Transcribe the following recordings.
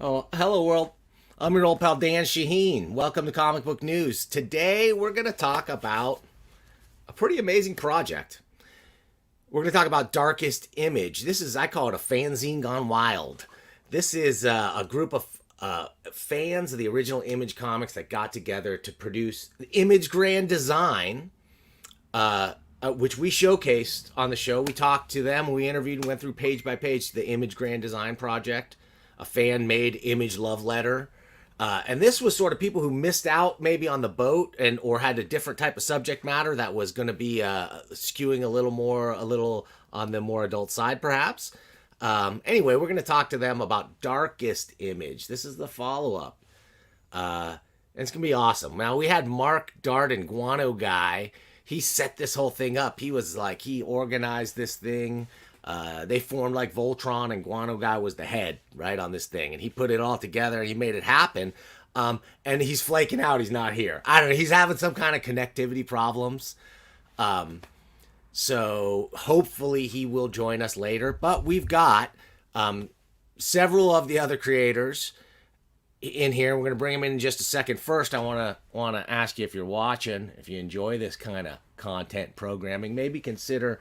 Oh, hello world. I'm your old pal Dan Shaheen. Welcome to Comic Book News. Today we're going to talk about a pretty amazing project. We're going to talk about Darkest Image. This is, I call it a fanzine gone wild. This is a group of fans of the original Image comics that got together to produce the Image Grand Design, which we showcased on the show. We talked to them, we interviewed and went through page by page the Image Grand Design project. A fan-made Image love letter. And this was sort of people who missed out maybe on the boat or had a different type of subject matter that was going to be skewing a little on the more adult side, perhaps. Anyway, we're going to talk to them about Darkest Image. This is the follow-up. And it's going to be awesome. Now, we had Mark Dart and Guano Guy. He set this whole thing up. He organized this thing. They formed like Voltron, and Guano Guy was the head, right, on this thing. And he put it all together, and he made it happen. And he's flaking out. He's not here. I don't know. He's having some kind of connectivity problems. So hopefully he will join us later. But we've got several of the other creators in here. We're going to bring them in just a second. First, I want to ask you, if you're watching, if you enjoy this kind of content programming, maybe consider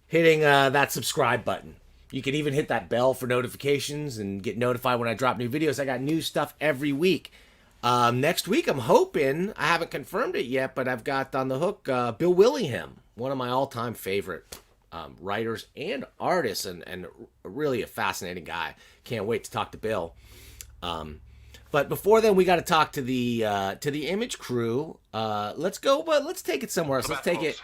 hitting that subscribe button. You can even hit that bell for notifications and get notified when I drop new videos. I got new stuff every week. Next week, I'm hoping, I haven't confirmed it yet, but I've got on the hook Bill Willingham, one of my all-time favorite writers and artists, and really a fascinating guy. Can't wait to talk to Bill. But before then, we got to talk to the Image crew. Let's go, but let's take it somewhere else. Let's take it.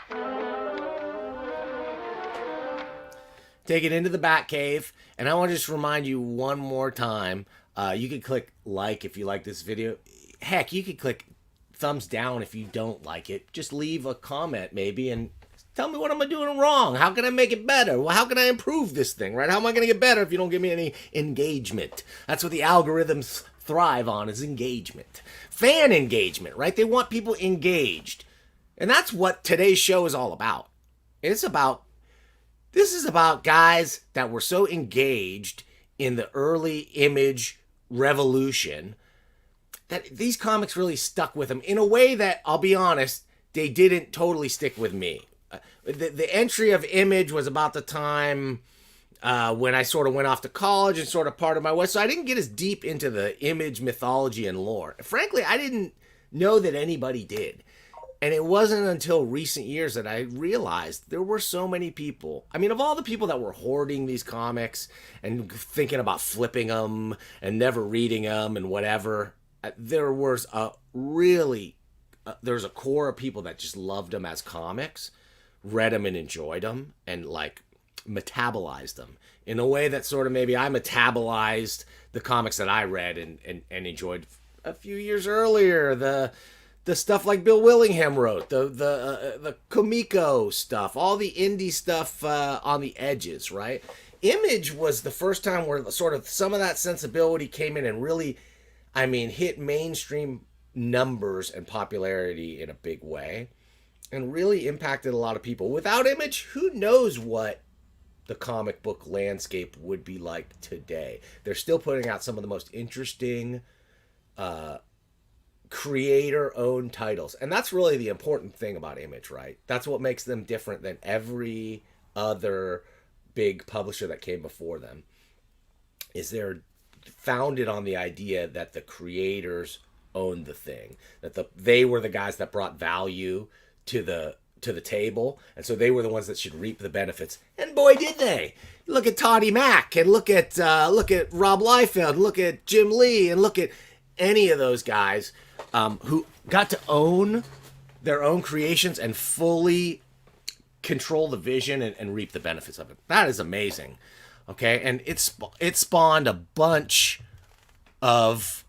Take it into the Batcave, and I want to just remind you one more time, you can click like if you like this video. Heck, you could click thumbs down if you don't like it. Just leave a comment maybe and tell me what am I doing wrong. How can I make it better? Well, how can I improve this thing, right? How am I going to get better if you don't give me any engagement? That's what the algorithms thrive on, is engagement. Fan engagement, right? They want people engaged. And that's what today's show is all about. This is about guys that were so engaged in the early Image revolution that these comics really stuck with them in a way that, I'll be honest, they didn't totally stick with me. The entry of Image was about the time when I sort of went off to college and sort of part of my way. So I didn't get as deep into the Image mythology and lore. Frankly, I didn't know that anybody did. And it wasn't until recent years that I realized there were so many people. I mean, of all the people that were hoarding these comics and thinking about flipping them and never reading them and whatever, there was a core of people that just loved them as comics, read them and enjoyed them, and like metabolized them in a way that sort of maybe I metabolized the comics that I read and enjoyed a few years earlier. The stuff like Bill Willingham wrote, the Komiko stuff, all the indie stuff on the edges, right? Image was the first time where sort of some of that sensibility came in and really, I mean, hit mainstream numbers and popularity in a big way and really impacted a lot of people. Without Image, who knows what the comic book landscape would be like today. They're still putting out some of the most interesting creator-owned titles, and that's really the important thing about Image, right? That's what makes them different than every other big publisher that came before them, is they're founded on the idea that the creators owned the thing, that they were the guys that brought value to the table, and so they were the ones that should reap the benefits. And boy, did they! Look at Toddy Mack, and look at Rob Liefeld, look at Jim Lee, and look at any of those guys who got to own their own creations and fully control the vision and reap the benefits of it. That is amazing. Okay, and it spawned a bunch of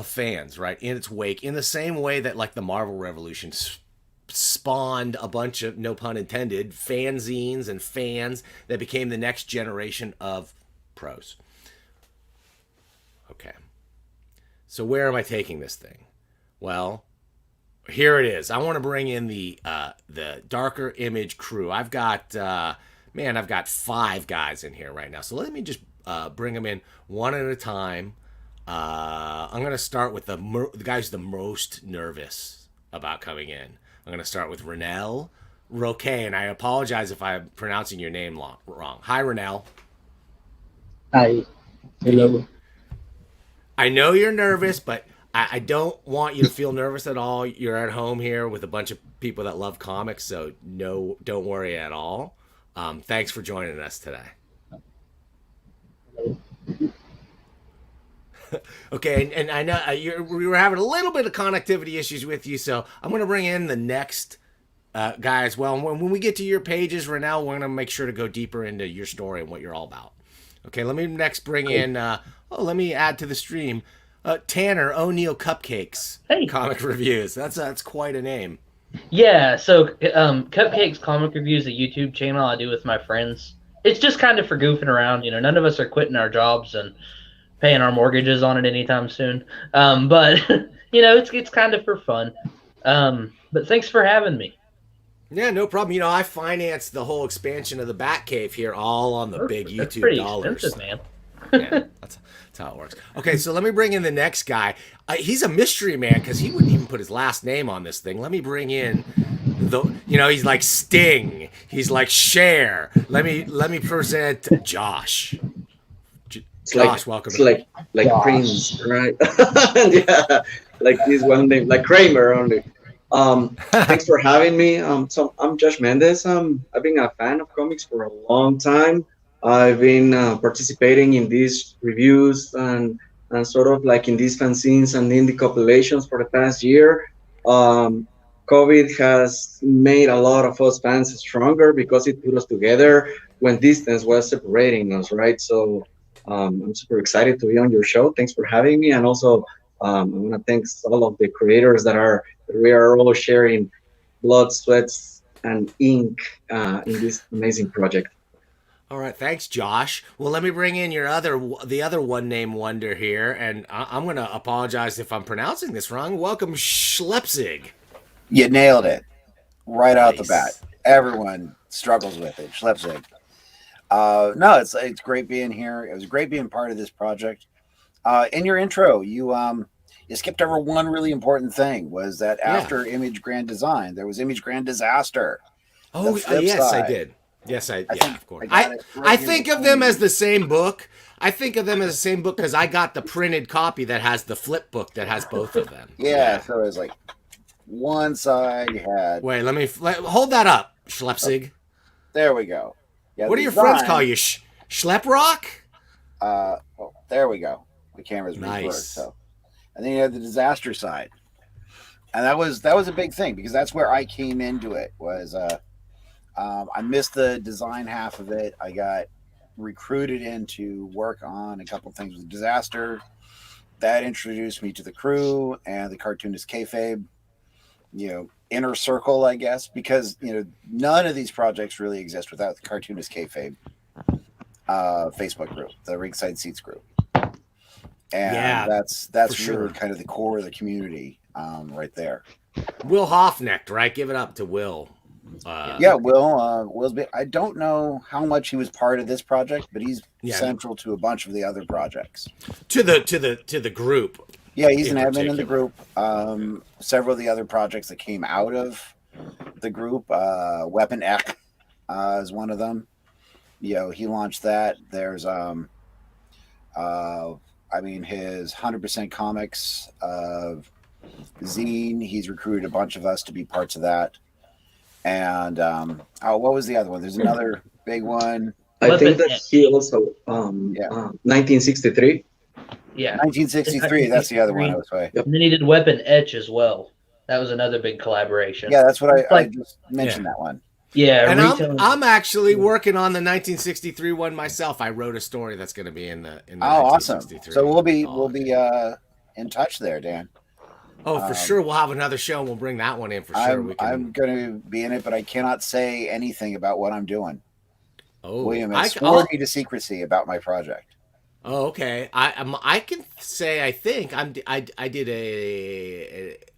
fans, right, in its wake, in the same way that like the Marvel Revolution spawned a bunch of, no pun intended, fanzines and fans that became the next generation of pros. Okay, so where am I taking this thing? Well, here it is. I want to bring in the Darker Image crew. I've got 5 guys in here right now. So let me just bring them in one at a time. I'm going to start with the guys the most nervous about coming in. I'm going to start with Rennell Roque, and I apologize if I'm pronouncing your name wrong. Hi, Rennell. Hi. Hello. I know you're nervous, but I don't want you to feel nervous at all. You're at home here with a bunch of people that love comics, so no, don't worry at all. Thanks for joining us today. Okay, and I know we were having a little bit of connectivity issues with you, so I'm going to bring in the next guy as well. And when we get to your pages, Rennell, we're going to make sure to go deeper into your story and what you're all about. Okay, let me next bring in, let me add to the stream, Tanner O'Neill Cupcakes. Hey. Comic Reviews. That's quite a name. Yeah, so Cupcakes Comic Reviews, a YouTube channel I do with my friends. It's just kind of for goofing around. You know, none of us are quitting our jobs and paying our mortgages on it anytime soon. But, you know, it's kind of for fun. But thanks for having me. Yeah, no problem. You know, I financed the whole expansion of the Batcave here all on the big That's YouTube pretty dollars. expensive, man. Yeah, that's how it works. Okay, so let me bring in the next guy. He's a mystery man because he wouldn't even put his last name on this thing. Let me bring in he's like Sting. He's like Cher. Let me present Josh. Josh, welcome. It's like Prince, right? Yeah, like this one name, like Kramer only. Thanks for having me. So I'm Josh Mendez. I've been a fan of comics for a long time. I've been participating in these reviews and sort of like in these fanzines and indie compilations for the past year. COVID has made a lot of us fans stronger because it put us together when distance was separating us, right? So I'm super excited to be on your show. Thanks for having me, and also I want to thank all of the creators that we are all sharing blood, sweats, and ink in this amazing project. All right, thanks, Josh. Well, let me bring in the other one-name wonder here, and I'm going to apologize if I'm pronouncing this wrong. Welcome, Schlepzig. You nailed it right out the bat. Everyone struggles with it. Schlepzig. No, it's great being here. It was great being part of this project. In your intro, you skipped over one really important thing, was that after Image Grand Design, there was Image Grand Disaster. Oh, yes, I did. Yes, I think, of course. I think of them as the same book. I think of them as the same book because I got the printed copy that has the flip book that has both of them. Yeah, so it was like one side you had. Wait, hold that up, Schlepzig. There we go. Yeah, what do your friends call you? Schleprock? Well, there we go. The camera's nice. Reversed, so. And then you have the disaster side, and that was a big thing because that's where I came into it. Was I missed the design half of it. I got recruited in to work on a couple things with disaster. That introduced me to the crew and the cartoonist kayfabe, inner circle, I guess, because none of these projects really exist without the cartoonist kayfabe Facebook group, the Ringside Seats group. And that's really sure. Kind of the core of the community right there. Will Hoffnecht, right? Give it up to Will. Will's I don't know how much he was part of this project, but he's central to a bunch of the other projects. To the group. Yeah, he's an admin in the group. Several of the other projects that came out of the group, Weapon Ek is one of them. He launched that. There's his 100% Comics zine. He's recruited a bunch of us to be parts of that. And what was the other one? There's another big one. I think that he also 1963. Yeah. 1963. That's the other one I was saying. And then he did Weapon Etch as well. That was another big collaboration. Yeah, that's what I Like- just mentioned that one. Yeah, And retelling- I'm actually working on the 1963 one myself. I wrote a story that's going to be in the Oh, awesome! 1963. So we'll be in touch there, Dan. Oh, for sure. We'll have another show and we'll bring that one in for sure. I'm going to be in it, but I cannot say anything about what I'm doing. Oh, William has sworn me to secrecy about my project. Oh, okay. I can say I think I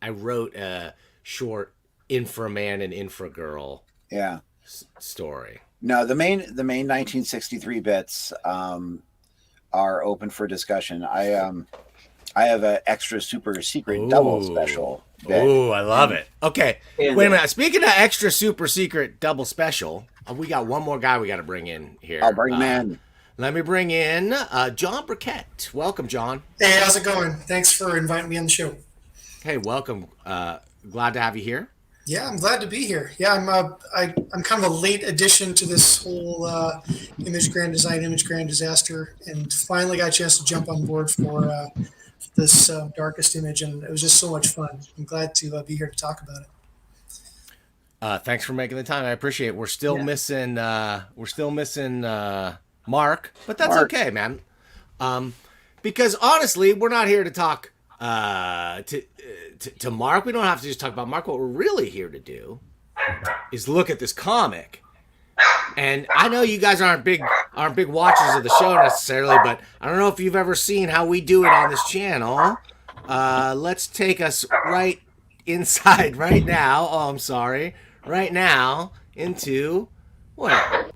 wrote a short Inframan and Infragirl story. No, the main 1963 bits are open for discussion. I have an extra super secret double special bit. Oh, I love it. Okay, wait a minute. Speaking of extra super secret double special, we got one more guy we got to bring in here. I'll bring him in. Let me bring in John Burkett. Welcome, John. Hey, how's it going? Thanks for inviting me on the show. Hey, welcome. Glad to have you here. Yeah, I'm glad to be here. Yeah, I'm kind of a late addition to this whole image grand disaster, and finally got a chance to jump on board for this darkest image, and it was just so much fun. I'm glad to be here to talk about it. Thanks for making the time. I appreciate it. We're still missing Mark, but that's okay, man. Because honestly, we're not here to talk to Mark. We don't have to just talk about Mark. What we're really here to do is look at this comic. And I know you guys aren't big watchers of the show necessarily, but I don't know if you've ever seen how we do it on this channel. Let's take us right inside right now. Oh, I'm sorry. Right now into what?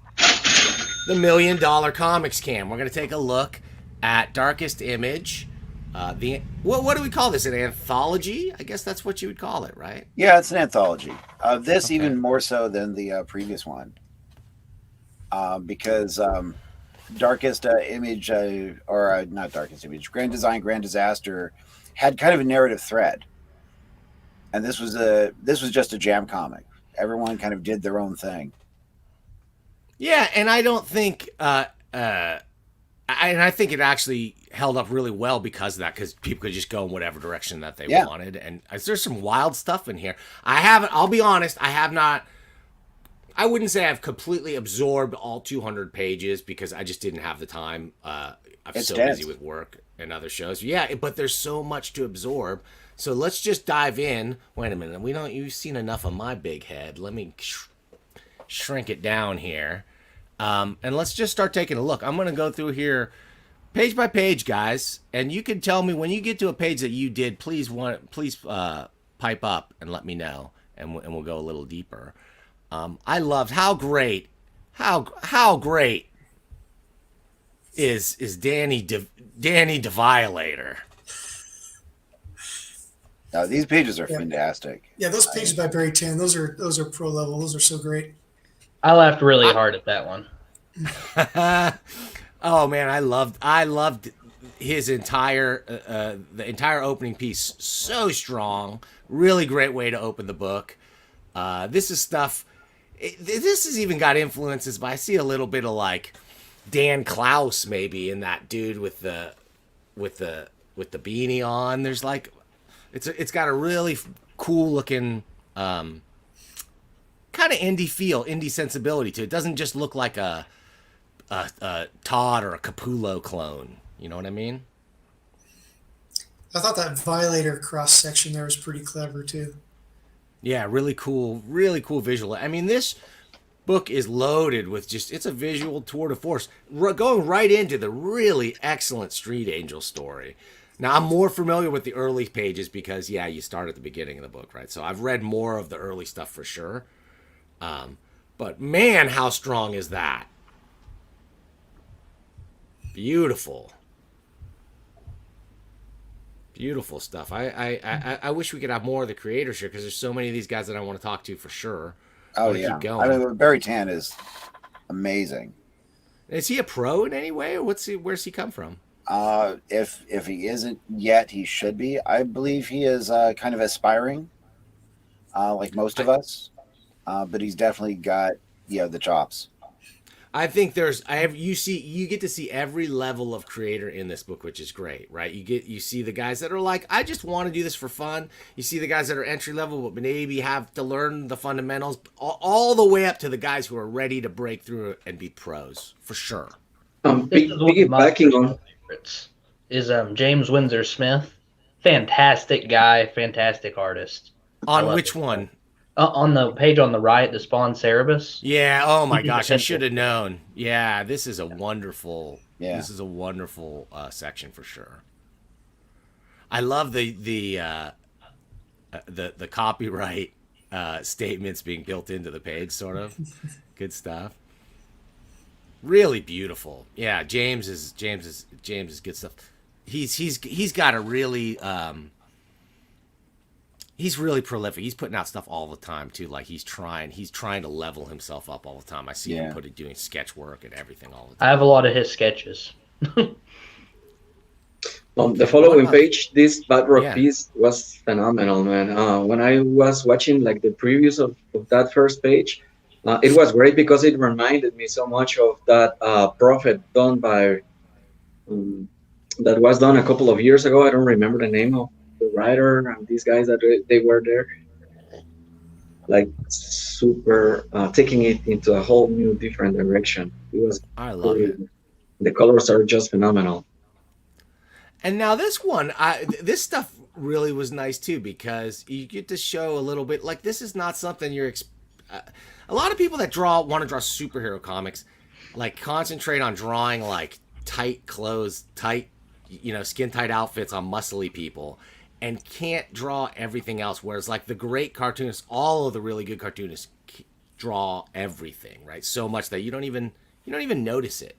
The $1 Million Comics Cam. We're going to take a look at Darkest Image. What do we call this? An anthology? I guess that's what you would call it, right? Yeah, it's an anthology. This even more so than the previous one. Because Darkest Image, or not Darkest Image, Grand Design, Grand Disaster had kind of a narrative thread. And this was just a jam comic. Everyone kind of did their own thing. Yeah, and I don't think, I think it actually held up really well because of that, because people could just go in whatever direction that they wanted. And there's some wild stuff in here. I'll be honest, I wouldn't say I've completely absorbed all 200 pages because I just didn't have the time. I'm so busy with work and other shows. Yeah, but there's so much to absorb. So let's just dive in. Wait a minute. You've seen enough of my big head. Let me shrink it down here. And let's just start taking a look. I'm going to go through here page by page, guys. And you can tell me when you get to a page that you did, please pipe up and let me know. And we'll go a little deeper. I loved how great is Danny DeViolator. Now, these pages are fantastic. Yeah, those pages by Barry Tan, those are pro level. Those are so great. I laughed really hard at that one. Oh man, I loved his entire the entire opening piece. So strong, really great way to open the book. This is stuff. This has even got influences, but I see a little bit of like Dan Klaus maybe in that dude with the beanie on. There's like it's got a really cool looking kind of indie sensibility to it. It doesn't just look like a Todd or a Capullo clone. You know what I mean? I thought that Violator cross section there was pretty clever too. Yeah, really cool visual. I mean, this book is loaded with it's a visual tour de force, going right into the really excellent Street Angel story. Now, I'm more familiar with the early pages because, you start at the beginning of the book, right? So I've read more of the early stuff for sure. But man, how strong is that? Beautiful stuff. I wish we could have more of the creators here because there's so many of these guys that I want to talk to for sure. Oh yeah, keep going. I mean, Barry Tan is amazing. Is he a pro in any way, or where's he come from? If he isn't yet, he should be. I believe he is kind of aspiring, like most of us. But he's definitely got the chops. I think you get to see every level of creator in this book, which is great, right? You see the guys that are like, I just want to do this for fun. You see the guys that are entry level, but maybe have to learn the fundamentals, all the way up to the guys who are ready to break through and be pros, for sure. This is one of my Piggybacking on favorites. Is James Windsor Smith, fantastic guy, fantastic artist. On which one? On the page on the right, the Spawn Cerebus. Yeah. Oh my He's gosh, I essential. should have known. Yeah, this is a wonderful. Yeah. This is a wonderful section for sure. I love the copyright statements being built into the page, sort of. Good stuff. Really beautiful. Yeah, James is good stuff. He's got a really he's really prolific. He's putting out stuff all the time too. Like he's trying to level himself up all the time. I see him doing sketch work and everything all the time. I have a lot of his sketches. the following page, this Bedrock Yeah. piece was phenomenal, man. When I was watching like the previews of that first page, it was great because it reminded me so much of that Prophet done by that was done a couple of years ago. I don't remember the name of the writer and these guys that they were there, like super taking it into a whole new different direction. It was I love it. The colors are just phenomenal. And now this one, this stuff really was nice too because you get to show a little bit. Like this is not something you're. A lot of people that want to draw superhero comics, like concentrate on drawing like tight clothes, skin tight outfits on muscly people, and can't draw everything else. Whereas like the great cartoonists, all of the really good cartoonists draw everything, right? So much that you don't even notice it.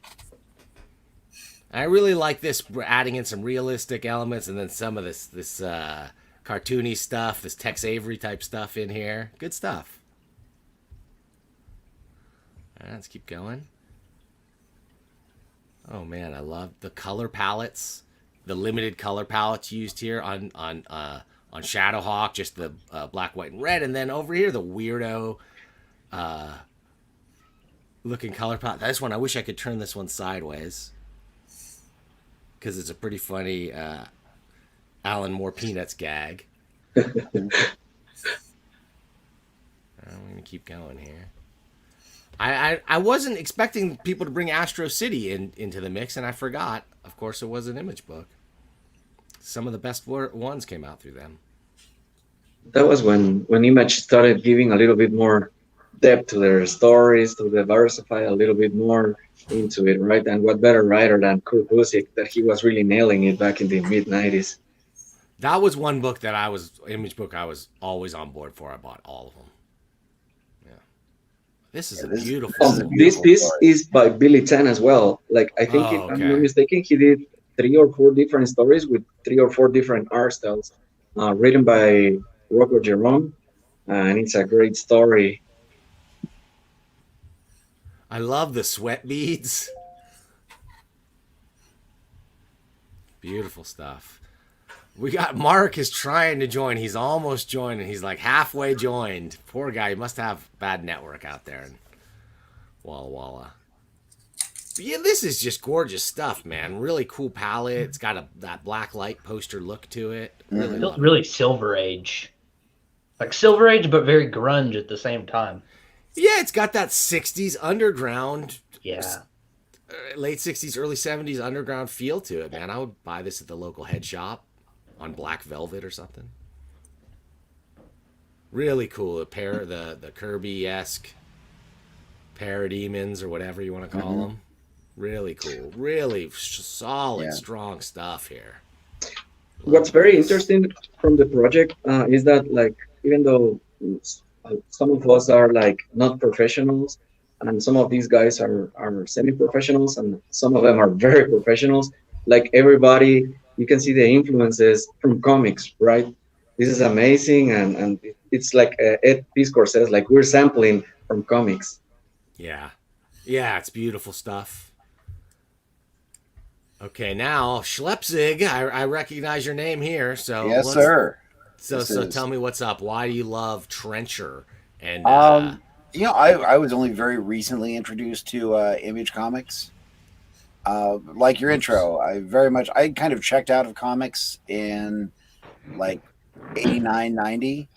I really like this. We're adding in some realistic elements and then some of this cartoony stuff, this Tex Avery type stuff in here. Good stuff. All right, let's keep going. Oh man, I love the color palettes, the limited color palettes used here on Shadowhawk, just the black, white, and red, and then over here the weirdo looking color palette. This one, I wish I could turn this one sideways because it's a pretty funny Alan Moore Peanuts gag. I'm gonna keep going here. I wasn't expecting people to bring Astro City into the mix, and I forgot. Of course, it was an Image book. Some of the best ones came out through them. That was when Image started giving a little bit more depth to their stories, to diversify a little bit more into it, right? And what better writer than Kurt Busiek, that he was really nailing it back in the mid-90s. That was one book that Image book I was always on board for. I bought all of them. This is a beautiful. This piece is by Billy Tan as well. Like I think, if I'm not mistaken, he did 3 or 4 different stories with 3 or 4 different art styles, written by Rocco Jerome, and it's a great story. I love the sweat beads. Beautiful stuff. We got Mark is trying to join. He's almost joined, and he's like halfway joined. Poor guy. He must have bad network out there in Walla Walla. But yeah, this is just gorgeous stuff, man. Really cool palette. It's got that black light poster look to it. Really Silver Age. Like Silver Age, but very grunge at the same time. Yeah, it's got that 60s underground. Yeah. Late 60s, early 70s underground feel to it, man. I would buy this at the local head shop on black velvet or something. Really cool. The Kirby-esque parademons or whatever you want to call them. Really cool. Really solid, strong stuff here. What's very interesting from the project is that, like, even though some of us are like not professionals, and some of these guys are semi-professionals, and some of them are very professionals, like everybody, you can see the influences from comics, right? This is amazing, and it's like Ed Piscor says, like, we're sampling from comics. Yeah, it's beautiful stuff. Okay, now Schlepzig, I recognize your name here. So yes, sir. So tell me what's up. Why do you love Trencher? And I was only very recently introduced to Image Comics. Like your intro, I kind of checked out of comics in like 89, 90.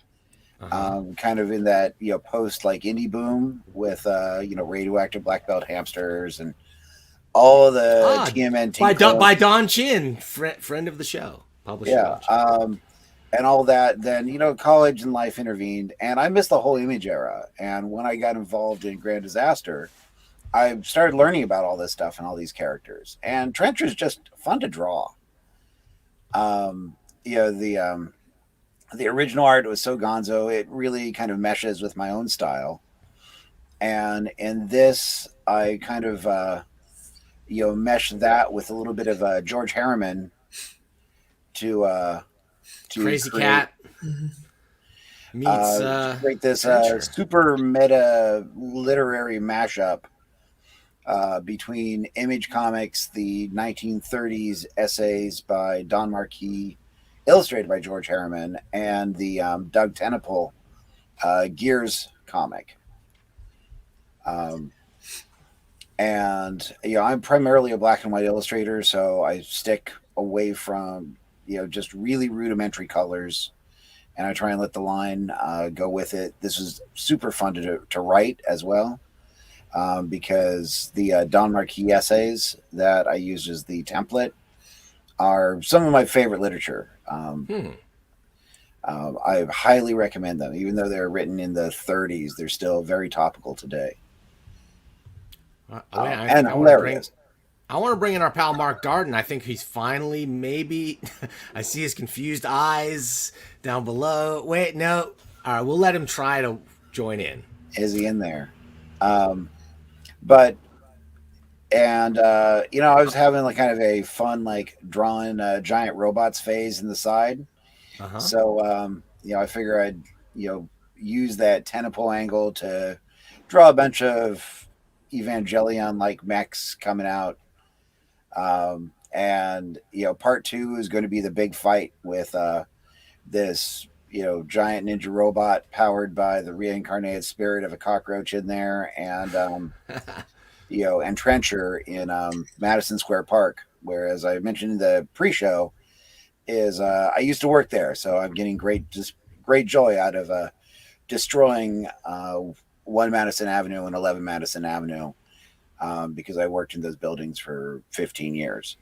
Kind of in that post like indie boom with Radioactive Black Belt Hamsters and all of the TMNT by Don Chin, friend of the show, publisher. Yeah, and all that. Then college and life intervened, and I missed the whole Image era. And when I got involved in Grand Disaster, I started learning about all this stuff and all these characters. And Trencher's just fun to draw. The original art was so gonzo, it really kind of meshes with my own style. And in this, I kind of mesh that with a little bit of George Harriman to Crazy create, Cat meets create this super meta literary mashup between Image Comics, the 1930s essays by Don Marquis, illustrated by George Harriman, and the Doug Tennepool Gears comic. And I'm primarily a black and white illustrator, so I stick away from just really rudimentary colors, and I try and let the line go with it. This is super fun to write as well, because the Don Marquis essays that I used as the template are some of my favorite literature. I highly recommend them, even though they're written in the 30s. They're still very topical today. And hilarious. I want to bring in our pal Mark Darden. I think he's finally maybe. I see his confused eyes down below. Wait, no. All right, we'll let him try to join in. Is he in there? I was having like kind of a fun like drawing giant robots phase in the side. So I figure I'd use that Tennepool angle to draw a bunch of Evangelion like mechs coming out. And part 2 is going to be the big fight with this giant ninja robot powered by the reincarnated spirit of a cockroach in there, and and Trencher in Madison Square Park, where, as I mentioned in the pre-show, is I used to work there, so I'm getting great joy out of destroying 1 Madison Avenue and 11 Madison Avenue, because I worked in those buildings for 15 years.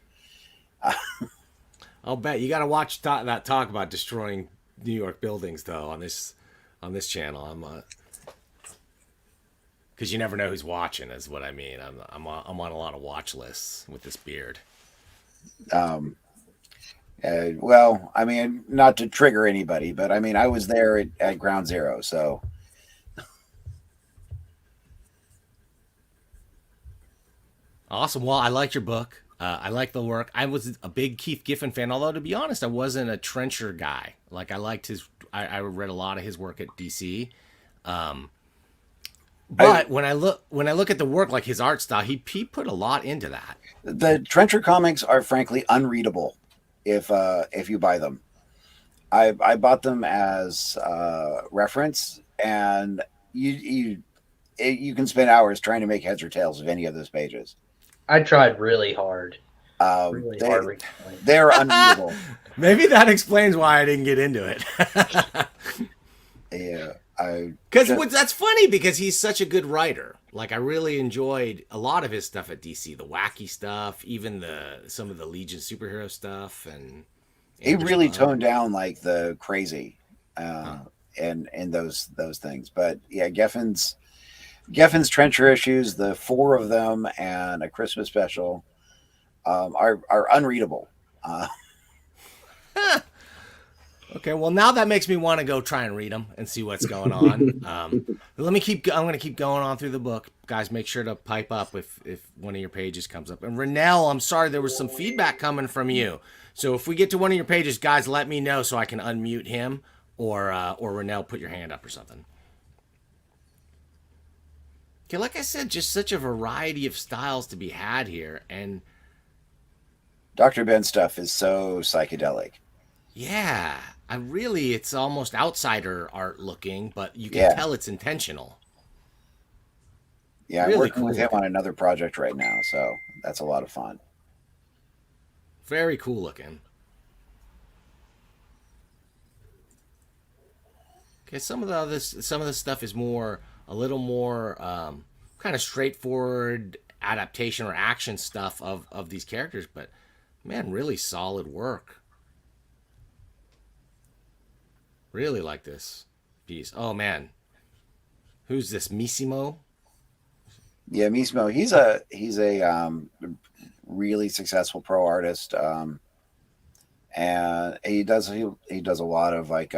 I'll bet you got to watch that talk about destroying New York buildings though on this channel. Because you never know who's watching, is what I mean. I'm on a lot of watch lists with this beard. Well, I mean, not to trigger anybody, but I mean, I was there at Ground Zero, so. Awesome. Well, I liked your book. I like the work. I was a big Keith Giffen fan, although to be honest, I wasn't a Trencher guy. Like I liked I read a lot of his work at DC. But when I look at the work, like his art style, he put a lot into that. The Trencher comics are frankly unreadable if you buy them. I bought them as reference, and you can spend hours trying to make heads or tails of any of those pages. I tried really hard. They're unreadable. Maybe that explains why I didn't get into it. Yeah. That's funny because he's such a good writer. Like I really enjoyed a lot of his stuff at DC, the wacky stuff, even some of the Legion superhero stuff, and he really toned down like the crazy, and those things. But yeah, Geffen's Trencher issues, the 4 of them and a Christmas special, are unreadable. Okay, well now that makes me want to go try and read them and see what's going on. I'm going to keep going on through the book. Guys, make sure to pipe up if one of your pages comes up. And Rennell, I'm sorry, there was some feedback coming from you. So if we get to one of your pages, guys, let me know so I can unmute him or Rennell, put your hand up or something. Okay, like I said, just such a variety of styles to be had here, and Dr. Ben stuff is so psychedelic. Yeah, it's almost outsider art looking, but you can tell it's intentional. Yeah, I'm Really working with cool. him on another project right now, so that's a lot of fun. Very cool looking. Okay, some of the stuff is a little more kind of straightforward adaptation or action stuff of these characters, but man, really solid work. Really like this piece. Oh man, who's this? Missimo? Yeah, Mismo, he's a really successful pro artist, and he does a lot of like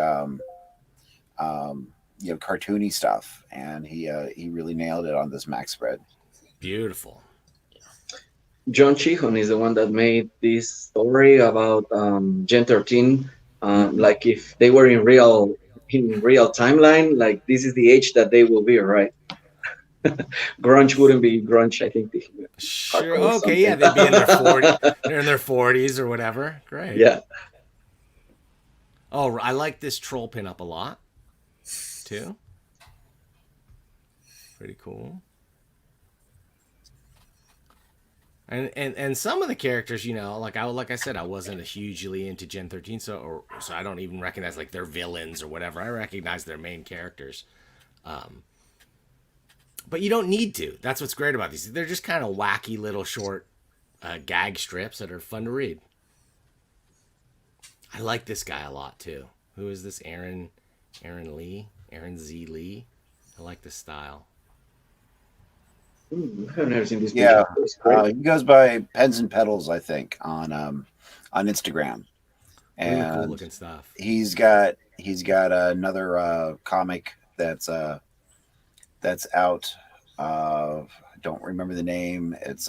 cartoony stuff, and he really nailed it on this Max spread. Beautiful. John Chihon is the one that made this story about Gen 13. Like if they were in real timeline, like this is the age that they will be, right? Grunge wouldn't be grunge, I think. Sure. Hardcore or Okay. Yeah, they'd be in their 40s. They're in their 40s or whatever. Great. Yeah. Oh, I like this troll pinup a lot, too. Pretty cool. And some of the characters, you know, like I said, I wasn't hugely into Gen 13, so I don't even recognize like their villains or whatever. I recognize their main characters. But you don't need to. That's what's great about these. They're just kind of wacky little short gag strips that are fun to read. I like this guy a lot too. Who is this? Aaron Z. Lee. I like this style. I've never seen this. Yeah, he goes by Pens and Pedals, I think, on Instagram, and Really cool looking stuff. he's got another comic that's out. I don't remember the name. It's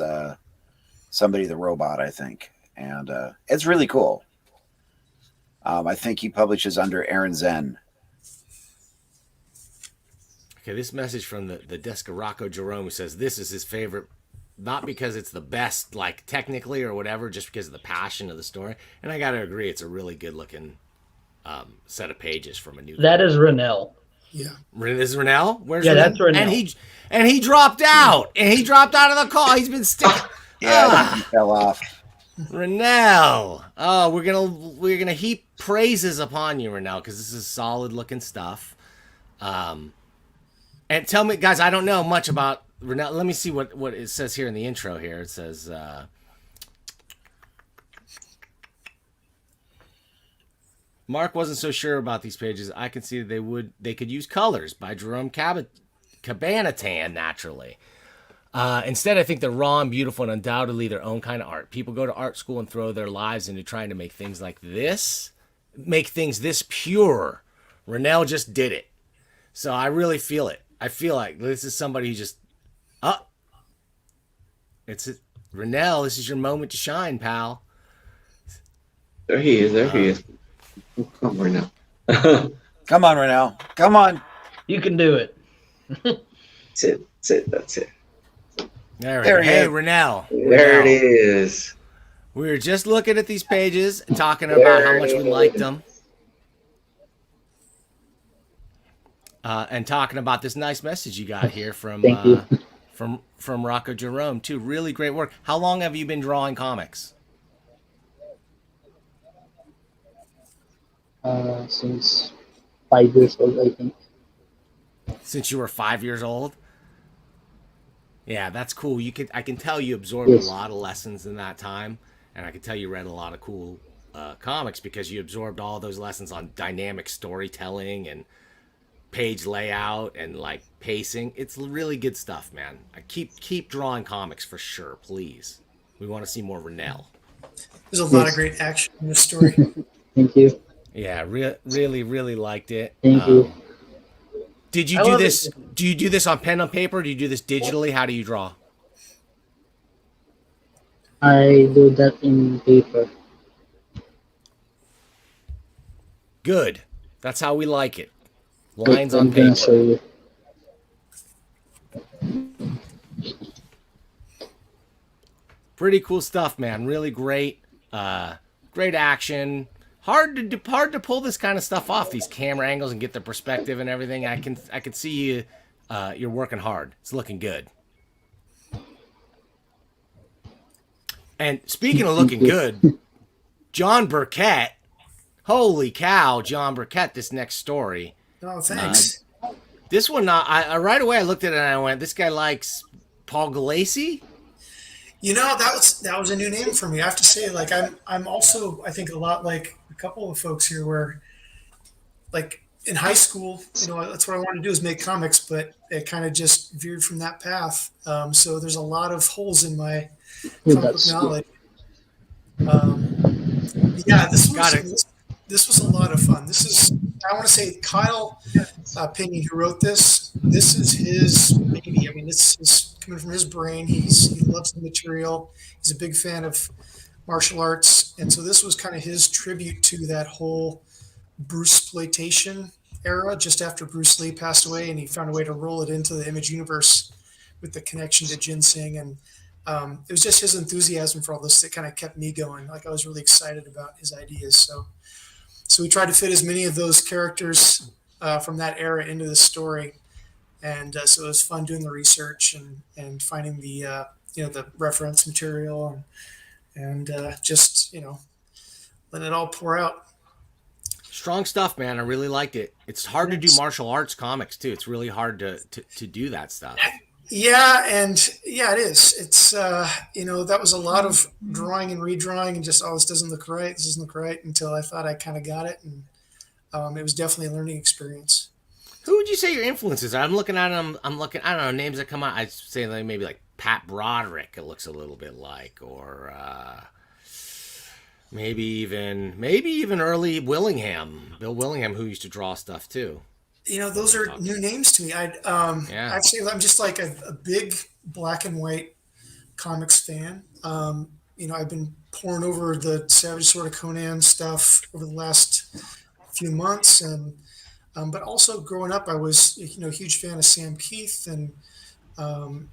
somebody the robot, I think, and it's really cool. I think he publishes under Aaron Zen. Okay, this message from the Descaraco Jerome says this is his favorite, not because it's the best, like technically or whatever, just because of the passion of the story. And I gotta agree, it's a really good looking set of pages from a new. That is Rennell. Yeah. This is Rennell? Where's Yeah, Rennell? that's Rennell. And he dropped out. And he dropped out of the call. He's been sticking. Yeah, he fell off. Rennell. Oh, we're gonna heap praises upon you, Rennell, because this is solid looking stuff. And tell me, guys, I don't know much about Rennell. Let me see what it says here in the intro here. It says, Mark wasn't so sure about these pages. I can see that they could use colors by Jerome Cabanatan naturally. Instead, I think they're raw and beautiful and undoubtedly their own kind of art. People go to art school and throw their lives into trying to make things like this, make things this pure. Rennell just did it. So I really feel it. I feel like this is somebody who just, Rennell, this is your moment to shine, pal. There he is. Come on now. Come on, Rennell. Come on. You can do it. That's it. There hey, Rennell. There it is. We were just looking at these pages and talking about how much we liked them. And talking about this nice message you got here from Rocco Jerome too. Really great work. How long have you been drawing comics? Since 5 years old, I think. Since you were 5 years old? Yeah, that's cool. I can tell you absorbed a lot of lessons in that time, and I can tell you read a lot of cool comics because you absorbed all those lessons on dynamic storytelling and page layout and like pacing. It's really good stuff, man. I keep drawing comics for sure, please. We want to see more Rennell. There's a lot of great action in this story. Thank you. Yeah, really liked it. Thank you. Did you do this? Do you do this on pen and paper? Do you do this digitally? How do you draw? I do that in paper. Good. That's how we like it. Wait, Lines on I'm gonna paper. show you. Pretty cool stuff, man. Really great. Great action. Hard to pull this kind of stuff off. These camera angles and get the perspective and everything. I can see you. You're working hard. It's looking good. And speaking of looking good, John Burkett, holy cow, John Burkett, this next story. Oh, thanks. This one, I right away I looked at it and I went, this guy likes Paul Galassi? You know, that was a new name for me. I have to say, like I'm also, I think, a lot like a couple of folks here where, like, in high school, you know, that's what I wanted to do is make comics, but it kind of just veered from that path. So there's a lot of holes in my Oh, comic book that's good. knowledge. Yeah, this was a lot of fun. This is, I want to say, Kyle Pinion, who wrote this. This is his baby. I mean, this is coming from his brain. He loves the material. He's a big fan of martial arts, and so this was kind of his tribute to that whole Bruce exploitation era, just after Bruce Lee passed away, and he found a way to roll it into the Image universe with the connection to ginseng. And it was just his enthusiasm for all this that kind of kept me going. Like, I was really excited about his ideas. So we tried to fit as many of those characters from that era into the story. And so it was fun doing the research and finding the, the reference material and just, letting it all pour out. Strong stuff, man. I really liked it. It's hard to do martial arts comics too. It's really hard to do that stuff. Yeah, it is. It's that was a lot of drawing and redrawing and just, this doesn't look right. This doesn't look right, until I thought I kind of got it, and it was definitely a learning experience. Who would you say your influences are? I'm looking at them. I don't know, names that come out. I'd say like maybe like Pat Broderick. It looks a little bit like, or maybe even early Willingham, Bill Willingham, who used to draw stuff too. Those are new names to me. I'd say I'm just like a big black and white comics fan. I've been pouring over the Savage Sword of Conan stuff over the last few months, and but also growing up, I was a huge fan of Sam Keith, and I'm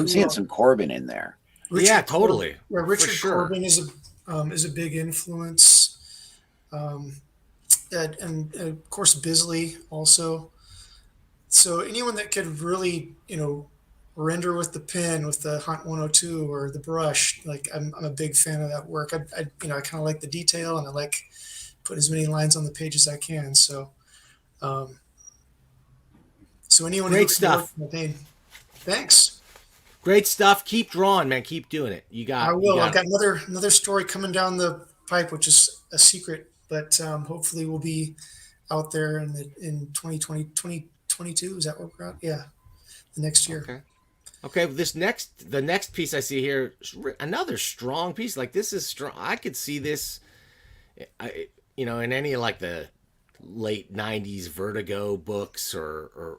seeing some Corbin in there. Richard totally. Richard Corbin is a big influence. And of course Bisley also. So anyone that could really, render with the pen, with the Hunt 102 or the brush, like I'm a big fan of that work. I kind of like the detail, and I like putting as many lines on the page as I can. So, anyone great who stuff. Thanks. Great stuff. Keep drawing, man. Keep doing it. I will. I've got another story coming down the pipe, which is a secret, but hopefully we'll be out there in 2020, 2022. Is that what we're at? Yeah, the next year. Okay. The next piece I see here, another strong piece. Like, this is strong. I could see this, in any of like the late '90s Vertigo books or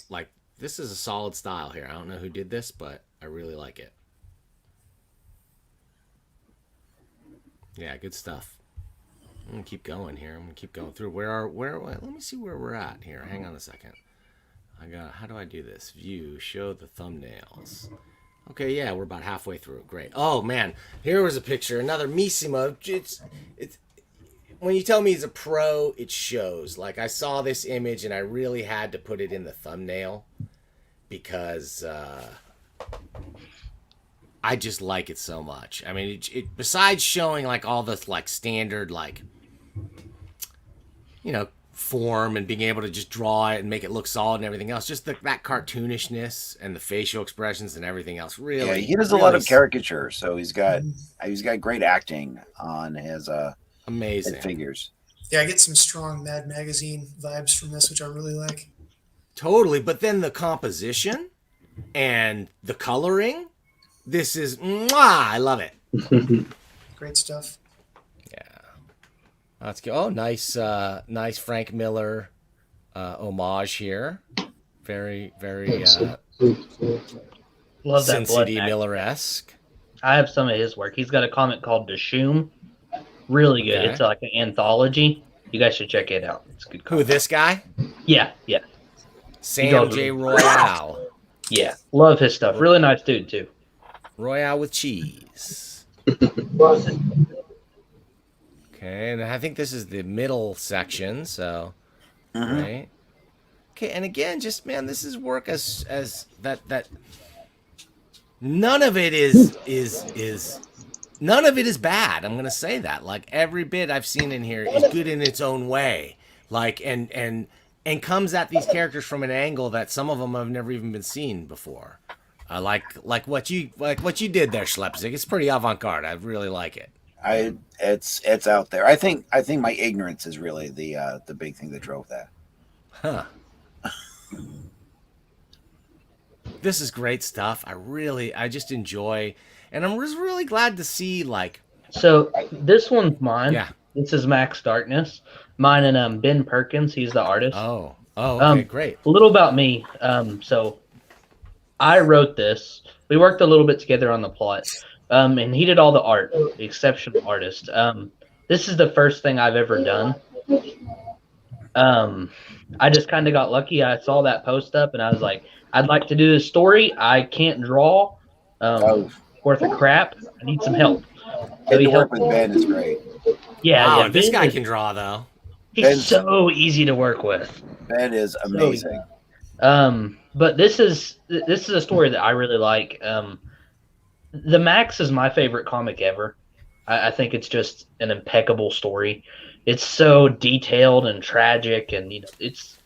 like, this is a solid style here. I don't know who did this, but I really like it. Yeah, good stuff. I'm gonna keep going here. I'm gonna keep going through. Let me see where we're at here. Hang on a second. How do I do this? View, show the thumbnails. Okay, yeah, we're about halfway through. Great. Oh man, here was a picture. Another Missimo. It's when you tell me he's a pro, it shows. Like, I saw this image and I really had to put it in the thumbnail because I just like it so much. I mean, it besides showing like all the like standard like form and being able to just draw it and make it look solid and everything else, just that cartoonishness and the facial expressions and everything else. Really, yeah, he does a lot of caricature, so he's got great acting on his amazing figures. Yeah, I get some strong Mad Magazine vibes from this, which I really like. Totally, but then the composition and the coloring, this is I love it. Great stuff. Let's go. Oh, nice Frank Miller homage here. Very, very love that Sin City Miller-esque. I have some of his work. He's got a comic called Dishoom. Really good. Okay. It's like an anthology. You guys should check it out. It's a good comic. Who, this guy? Yeah. Sam J. Royale. Yeah, love his stuff. Really nice dude too. Royale with cheese. Okay, and I think this is the middle section, so right. Okay, and again, just man, this is work as that none of it is none of it is bad. I'm gonna say that. Like every bit I've seen in here is good in its own way. Like and comes at these characters from an angle that some of them have never even been seen before. Like what you did there, Schlepzig. It's pretty avant-garde. I really like it. It's out there. I think my ignorance is really the big thing that drove that. Huh. This is great stuff. I just enjoy, and I'm just really glad to see like. So this one's mine. Yeah. This is Max Darkness. Mine and Ben Perkins. He's the artist. Oh, okay, great. A little about me. So I wrote this. We worked a little bit together on the plot. And he did all the art, the exceptional artist. This is the first thing I've ever done. I just kind of got lucky. I saw that post up, and I was like, I'd like to do this story. I can't draw worth a crap. I need some help. So Getting to work with Ben is great. Yeah, Wow, yeah. this Ben guy is- can draw though. He's so easy to work with. Ben is amazing. But this is a story that I really like. The Max is my favorite comic ever. I think it's just an impeccable story. It's so detailed and tragic, and it's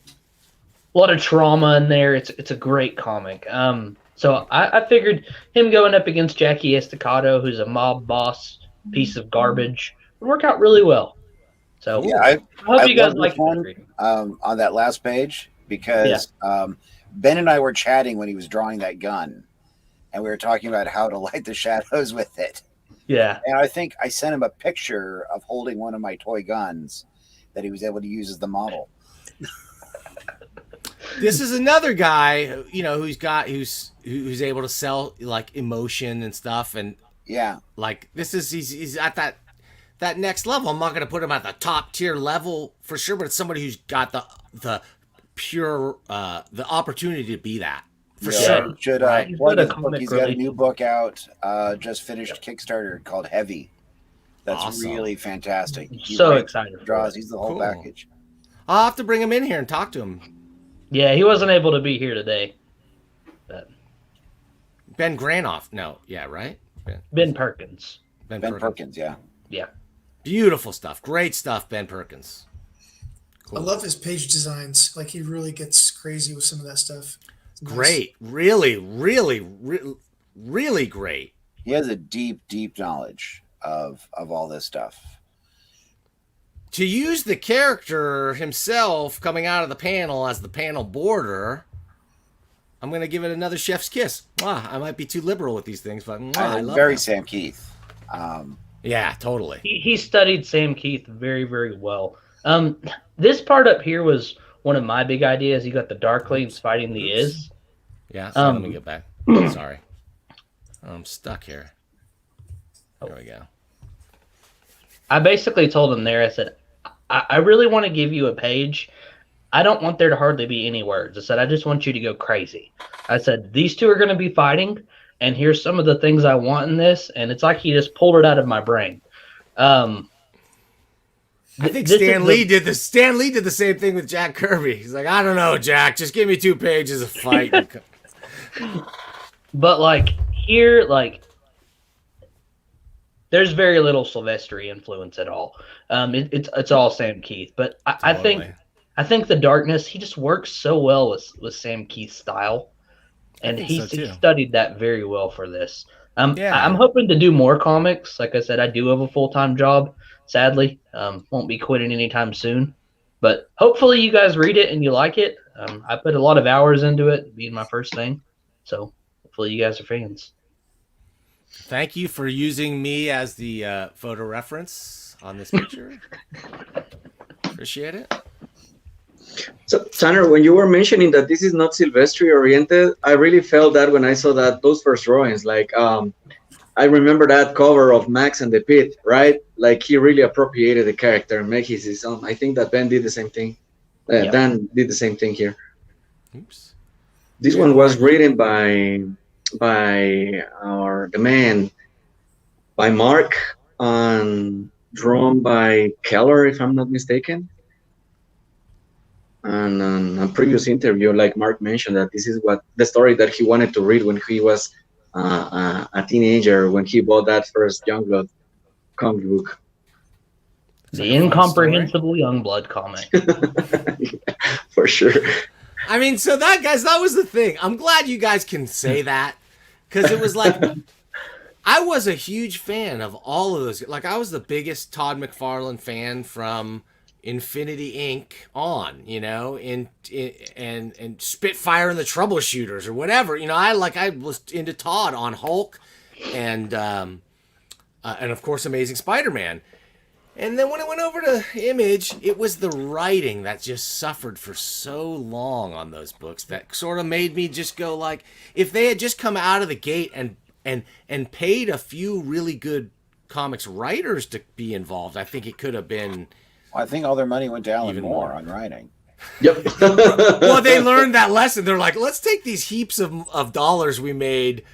a lot of trauma in there. It's a great comic. So I figured him going up against Jackie Estacado, who's a mob boss piece of garbage, would work out really well. So Yeah, I hope I you guys love like this one. it. On that last page because Ben and I were chatting when he was drawing that gun, and we were talking about how to light the shadows with it. Yeah. And I think I sent him a picture of holding one of my toy guns that he was able to use as the model. This is another guy, who's able to sell like emotion and stuff, and Yeah. like he's at that next level. I'm not going to put him at the top tier level for sure, but it's somebody who's got the pure the opportunity to be that for sure. Should right? plug got a his book. comic He's got a relief. new book out, just finished Kickstarter called Heavy. That's Awesome. really fantastic. He So writes, excited for draws. it. He's the whole Cool. package. I'll have to bring him in here and talk to him. Yeah, he wasn't able to be here today. But Ben Granoff. No, yeah, right? Ben Perkins. Ben Perkins, yeah. Yeah. Beautiful stuff. Great stuff, Ben Perkins. I love his page designs. Like he really gets crazy with some of that stuff. It's nice. Great. Really, really, really great. He has a deep, deep knowledge of all this stuff. To use the character himself coming out of the panel as the panel border, I'm going to give it another chef's kiss. Mwah. I might be too liberal with these things, but I love Very that. Sam Keith. Yeah, totally. He studied Sam Keith very, very well. This part up here was one of my big ideas. You got the Darklings fighting the Is. Yeah, so let me get back. Sorry. I'm stuck here. There we go. I basically told him there, I said, I really want to give you a page. I don't want there to hardly be any words. I said, I just want you to go crazy. I said, these two are going to be fighting, and here's some of the things I want in this. And it's like he just pulled it out of my brain. I think Stan Lee did the same thing with Jack Kirby. He's like, I don't know, Jack, just give me 2 pages of fight. But like here, like there's very little Silvestri influence at all. It's all Sam Keith. But I think the Darkness, he just works so well with Sam Keith's style, and he studied that very well for this. I'm hoping to do more comics. Like I said, I do have a full-time job. Sadly, won't be quitting anytime soon. But hopefully you guys read it and you like it. I put a lot of hours into it, being my first thing. So hopefully you guys are fans. Thank you for using me as the photo reference on this picture. Appreciate it. So, Tanner, when you were mentioning that this is not Silvestri oriented, I really felt that when I saw those first drawings. Like, I remember that cover of Max and the Pit, right? Like, he really appropriated the character and made his own. I think that Ben did the same thing. Dan did the same thing here. Oops. This one was written by Mark and drawn by Keller, if I'm not mistaken. And on a previous interview, like Mark mentioned, that this is what the story that he wanted to read when he was a teenager when he bought that first Youngblood comic book. The incomprehensible Youngblood comic. For sure. I mean, so that was the thing. I'm glad you guys can say that, because it was like I was a huge fan of all of those. Like, I was the biggest Todd McFarlane fan from Infinity Inc. on, and Spitfire and the Troubleshooters or whatever. I was into Todd on Hulk and of course Amazing Spider-Man. And then when it went over to Image, it was the writing that just suffered for so long on those books that sort of made me just go like, if they had just come out of the gate and paid a few really good comics writers to be involved, I think it could have been. Well, I think all their money went to Alan Even Moore more. on writing. Yep. Well, they learned that lesson. They're like, let's take these heaps of dollars we made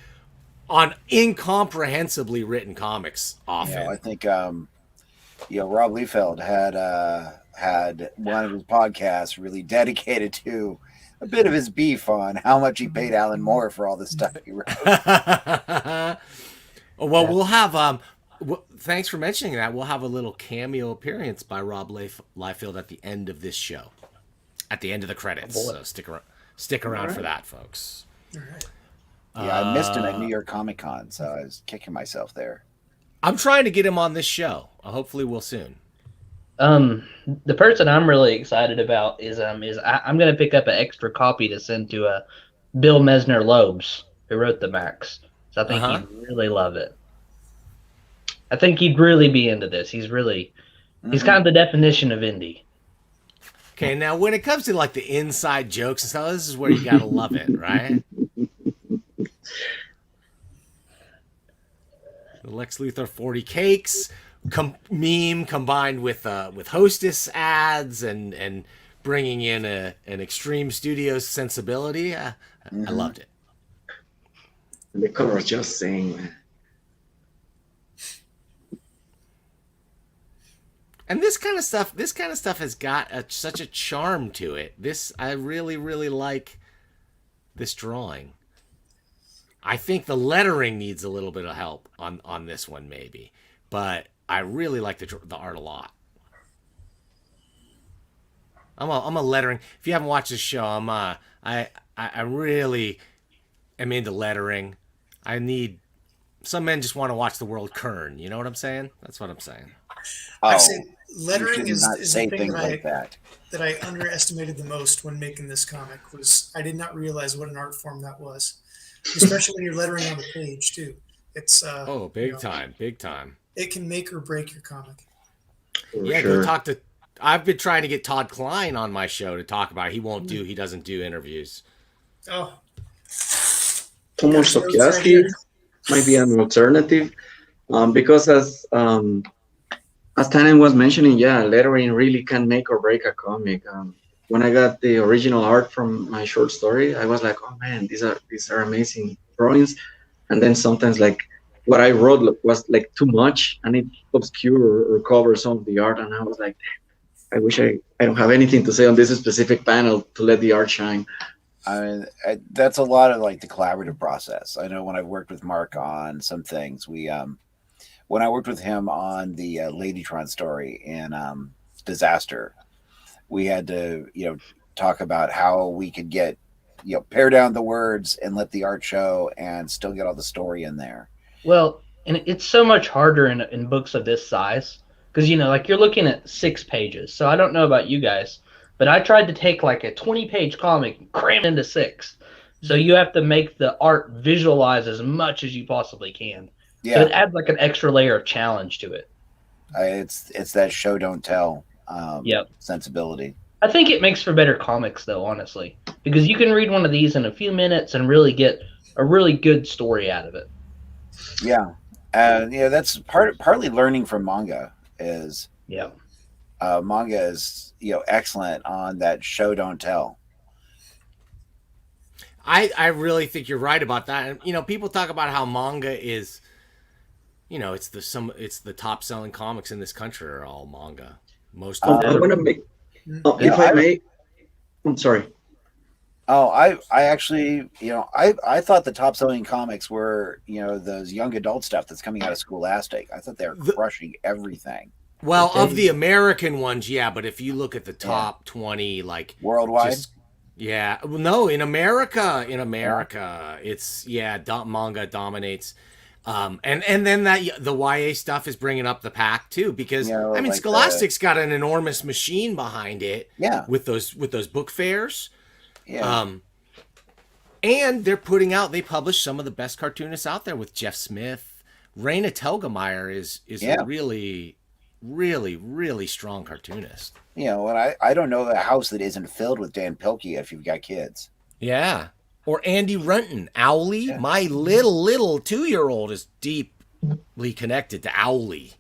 on incomprehensibly written comics often. I think Rob Liefeld had one of his podcasts really dedicated to a bit of his beef on how much he paid Alan Moore for all the stuff he wrote. Well, we'll have thanks for mentioning that. We'll have a little cameo appearance by Rob Liefeld at the end of this show, at the end of the credits. So stick around for that, folks. All right. Yeah, I missed him at New York Comic Con, so I was kicking myself there. I'm trying to get him on this show. Hopefully, we'll soon. The person I'm really excited about is I'm gonna pick up an extra copy to send to Bill Mesner Loebs, who wrote the Max. So I think he'd really love it. I think he'd really be into this. He's kind of the definition of indie. Okay, now when it comes to like the inside jokes and stuff, this is where you gotta love it, right? The Lex Luthor 40 cakes meme combined with Hostess ads and bringing in an Extreme Studios sensibility. I loved it. The cover was just saying, man. And this kind of stuff has got such a charm to it. I really, really like this drawing. I think the lettering needs a little bit of help on this one, maybe, but I really like the art a lot. I'm a lettering. If you haven't watched this show, I really am into lettering. Some men just want to watch the world Kern. You know what I'm saying? That's what I'm saying. I'd say lettering is the say thing things like that. that I underestimated the most when making this comic. I did not realize what an art form that was, especially when you're lettering on the page too. It's big time. It can make or break your comic. Yeah, go talk to. I've been trying to get Todd Klein on my show to talk about it. He doesn't do interviews. Oh, Tomasz Sokiaski might be an alternative, because as Tannen was mentioning, lettering really can make or break a comic. When I got the original art from my short story, I was like, oh man, these are amazing drawings. And then sometimes like what I wrote was like too much and it obscure or cover some of the art. And I was like, I wish I don't have anything to say on this specific panel to let the art shine. I mean, that's a lot of like the collaborative process. I know when I've worked with Mark on some things, when I worked with him on the Ladytron story in Disaster, we had to, talk about how we could get, pare down the words and let the art show and still get all the story in there. Well, and it's so much harder in books of this size because, like you're looking at 6 pages. So I don't know about you guys, but I tried to take like a 20-page comic and cram it into 6. So you have to make the art visualize as much as you possibly can. Yeah. So it adds like an extra layer of challenge to it. It's that show don't tell sensibility. I think it makes for better comics though, honestly, because you can read one of these in a few minutes and really get a really good story out of it. Yeah. That's partly learning from manga is manga is excellent on that show don't tell. I really think you're right about that. And people talk about how manga is it's the top selling comics in this country are all manga. Most of them. I'm gonna make if I may. I'm sorry. Oh, I actually, I thought the top selling comics were, those young adult stuff that's coming out of Scholastic. I thought they were crushing everything. Well, of the American ones, yeah, but if you look at the top 20, like Worldwide? yeah, well, no, in America, it's manga dominates. And then the YA stuff is bringing up the pack too, because I mean, like Scholastic's got an enormous machine behind it. Yeah. With those book fairs. Yeah. And they publish some of the best cartoonists out there with Jeff Smith. Raina Telgemeier is a really, really, really strong cartoonist. And I don't know a house that isn't filled with Dan Pilkey if you've got kids. Yeah. Or Andy Runton, Owly. Yeah. My little 2-year-old is deeply connected to Owly.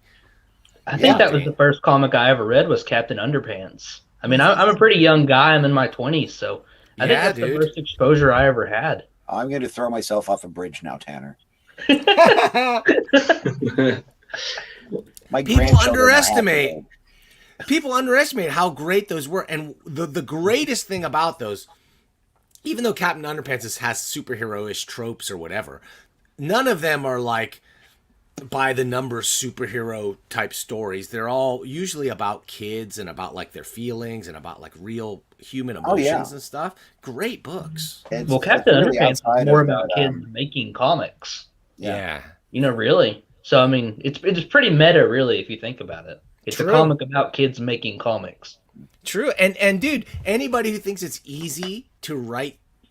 I think that was the first comic I ever read was Captain Underpants. I mean, I'm a pretty young guy. I'm in my 20s, so I think that's the first exposure I ever had. I'm going to throw myself off a bridge now, Tanner. People underestimate how great those were. And the greatest thing about those, even though Captain Underpants has superhero-ish tropes or whatever, none of them are like by the numbers superhero type stories. They're all usually about kids and about like their feelings and about like real human emotions and stuff. Great books. Captain Underpants is more about kids making comics. Yeah. Really. So I mean, it's pretty meta, really, if you think about it. It's a comic about kids making comics. True. And dude, anybody who thinks it's easy to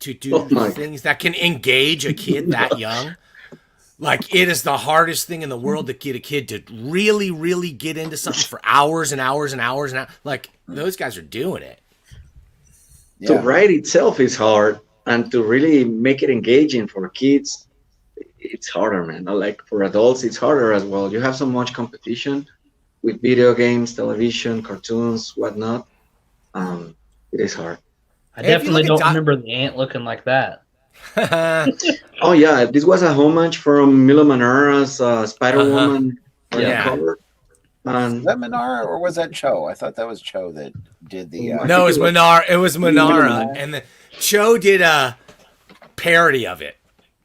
do things that can engage a kid that young, like it is the hardest thing in the world to get a kid to really, really get into something for hours and hours and hours and hours. Like those guys are doing it. Yeah. To write itself is hard, and to really make it engaging for kids, it's harder, man. Like for adults, it's harder as well. You have so much competition with video games, television, cartoons, whatnot. It is hard. I definitely don't remember the ant looking like that. Oh yeah, this was a homage from Milo Manara's Spider-Woman cover. Was that Manara or was that Cho? I thought that was Cho that did the. No, it was Manara. It was Manara, and Cho did a parody of it.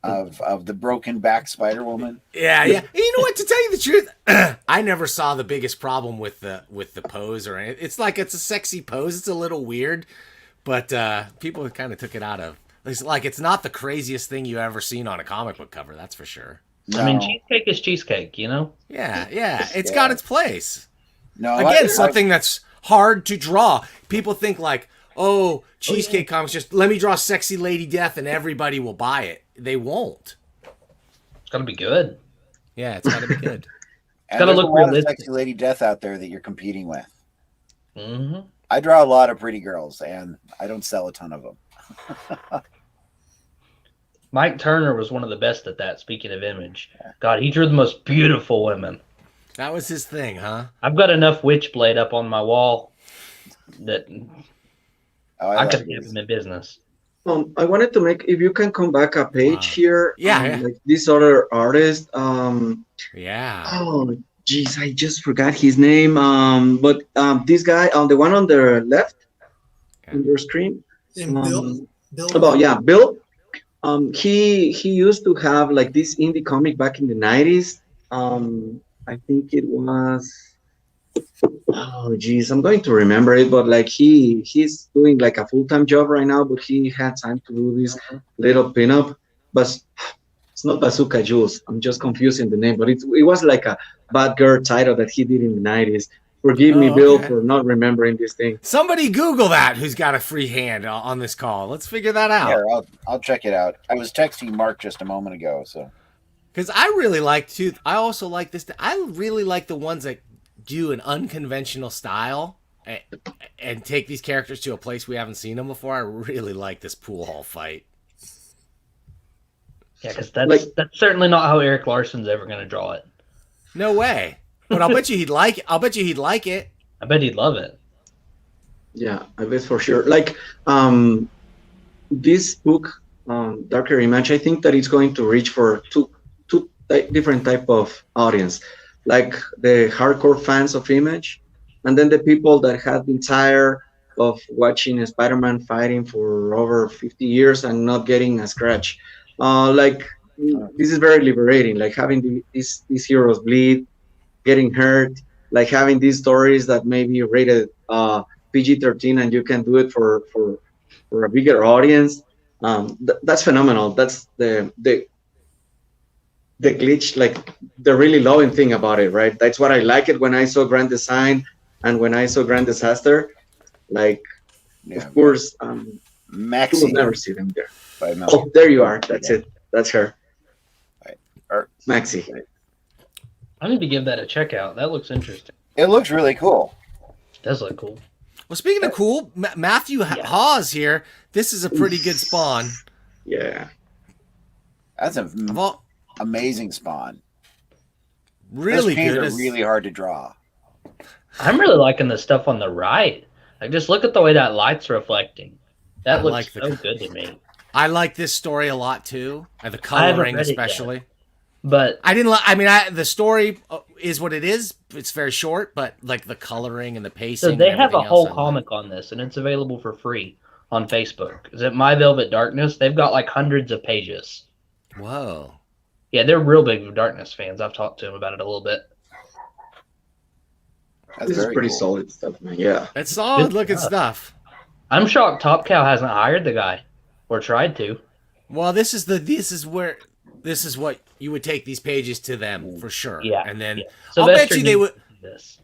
Of the broken back Spider-Woman. Yeah. You know what? To tell you the truth, I never saw the biggest problem with the pose or anything. It's like it's a sexy pose. It's a little weird, but people kind of took it out of. It's not the craziest thing you ever seen on a comic book cover. That's for sure. No. I mean, cheesecake is cheesecake, Yeah. It's got its place. No, again, something that's hard to draw. People think like, oh, cheesecake comics, just let me draw sexy Lady Death and everybody will buy it. They won't. It's gotta be good. Yeah, it's gotta be good. It's gotta look realistic. Sexy Lady Death out there that you're competing with. Mm-hmm. I draw a lot of pretty girls, and I don't sell a ton of them. Mike Turner was one of the best at that, speaking of image. God, he drew the most beautiful women. That was his thing, huh? I've got enough Witchblade up on my wall that I could have him in business. I wanted to make, if you can come back a page here. Like this other artist. Yeah. Oh, geez, I just forgot his name. But this guy, the one on the left on your screen. Bill. Bill. He used to have like this indie comic back in the 90s. I think it was, oh geez, I'm going to remember it, but like he's doing like a full-time job right now, but he had time to do this little pinup. But it's not Bazooka Jules. I'm just confusing the name, but it was like a Bad Girl title that he did in the 90s. Forgive me, Bill, for not remembering this thing. Somebody Google that who's got a free hand on this call. Let's figure that out. Yeah, I'll check it out. I was texting Mark just a moment ago, so. Because I really like too. I also like this. I really like the ones that do an unconventional style and take these characters to a place we haven't seen them before. I really like this pool hall fight. Yeah, because that's certainly not how Eric Larson's ever going to draw it. No way. But I'll bet you he'd like it. I bet he'd love it. Yeah, I bet for sure. Like this book, Darker Image, I think that it's going to reach for two different type of audience, like the hardcore fans of Image, and then the people that have been tired of watching Spider-Man fighting for over 50 years and not getting a scratch. Like this is very liberating. Like having these heroes bleed, getting hurt, like having these stories that may be rated PG-13 and you can do it for a bigger audience. That's phenomenal. That's the glitch, like the really loving thing about it, right? That's what I like it when I saw Grand Design and when I saw Grand Disaster. Like, Yeah, of course, you will Maxi never see them there. by Mel. Oh, there you are. That's it. That's her. Or- Maxi. I need to give that a check out. That looks interesting. It looks really cool. It does look cool. Well, speaking of cool, Matthew Hawes here. This is a pretty good spawn. Yeah. That's a Of all, amazing spawn. really Those paints good. are really hard to draw. I'm really liking the stuff on the right. Like, just look at the way that light's reflecting. That I looks like the- so good to me. I like this story a lot too, and the I haven't coloring read it yet. especially. But I didn't. The story is what it is. It's very short, but like the coloring and the pacing. so they and have a everything whole else, I like. comic on this, and it's available for free on Facebook. Is it My Velvet Darkness? They've got like hundreds of pages. Whoa. Yeah, they're real big Darkness fans. I've talked to them about it a little bit. That's This is very pretty cool. solid stuff, man. Yeah. It's solid Good looking stuff. stuff. I'm shocked Top Cow hasn't hired the guy or tried to. Well, this is what you would take these pages to them for sure. Yeah, And then yeah. I'll bet Sylvester you they needs would. to do this.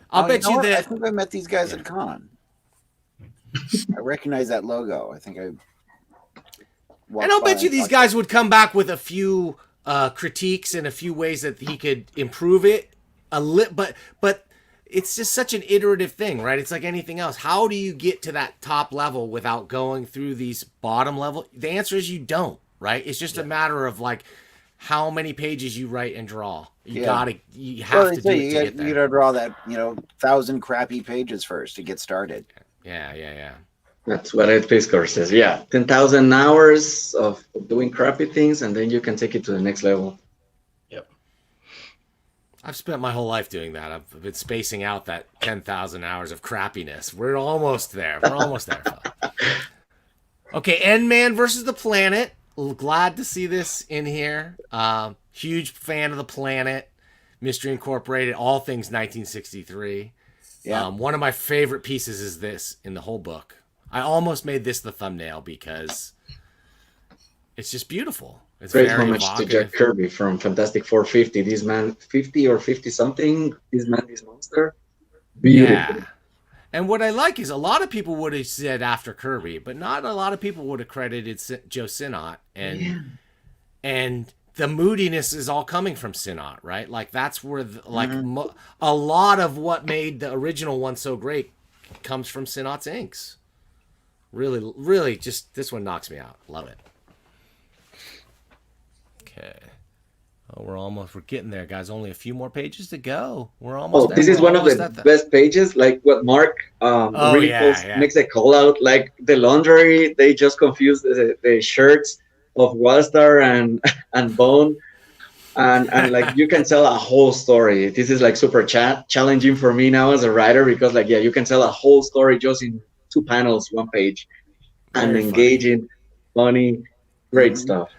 I'll Oh, bet know you what? I that. think I met these guys at con. I recognize that logo. I think I. And I'll bet you these guys would come back with a few critiques and a few ways that he could improve it but it's just such an iterative thing, right? It's like anything else. How do you get to that top level without going through these bottom level? The answer is you don't, right? It's just a matter of like how many pages you write and draw. You have to do it to get there. You gotta draw that 1,000 crappy pages first to get started. Yeah. That's what Ed Piscor says. Yeah. 10,000 hours of doing crappy things, and then you can take it to the next level. Yep. I've spent my whole life doing that. I've been spacing out that 10,000 hours of crappiness. We're almost there. Folks. Okay, Endman versus the Planet. Glad to see this in here. Huge fan of the Planet. Mystery Incorporated, all things 1963. Yeah. One of my favorite pieces is this in the whole book. I almost made this the thumbnail because it's just beautiful. It's Great very homage to evocative. Jack Kirby from Fantastic 450. This man, 50 or 50 something. This man, this monster. Beautiful. Yeah. And what I like is a lot of people would have said after Kirby, but not a lot of people would have credited Joe Sinnott. And the moodiness is all coming from Sinnott, right? Like that's where a lot of what made the original one so great comes from Sinnott's inks. Really, really, just this one knocks me out. Love it. Okay. Oh, we're getting there, guys. Only a few more pages to go. We're almost there. This is We're one of almost the at best pages. Like what Mark makes a call out. Like the laundry, they just confused the shirts of Wildstar and Bone. And like you can tell a whole story. This is like super challenging for me now as a writer because like you can tell a whole story just in 2 panels, 1 page, and Very engaging, funny, great stuff.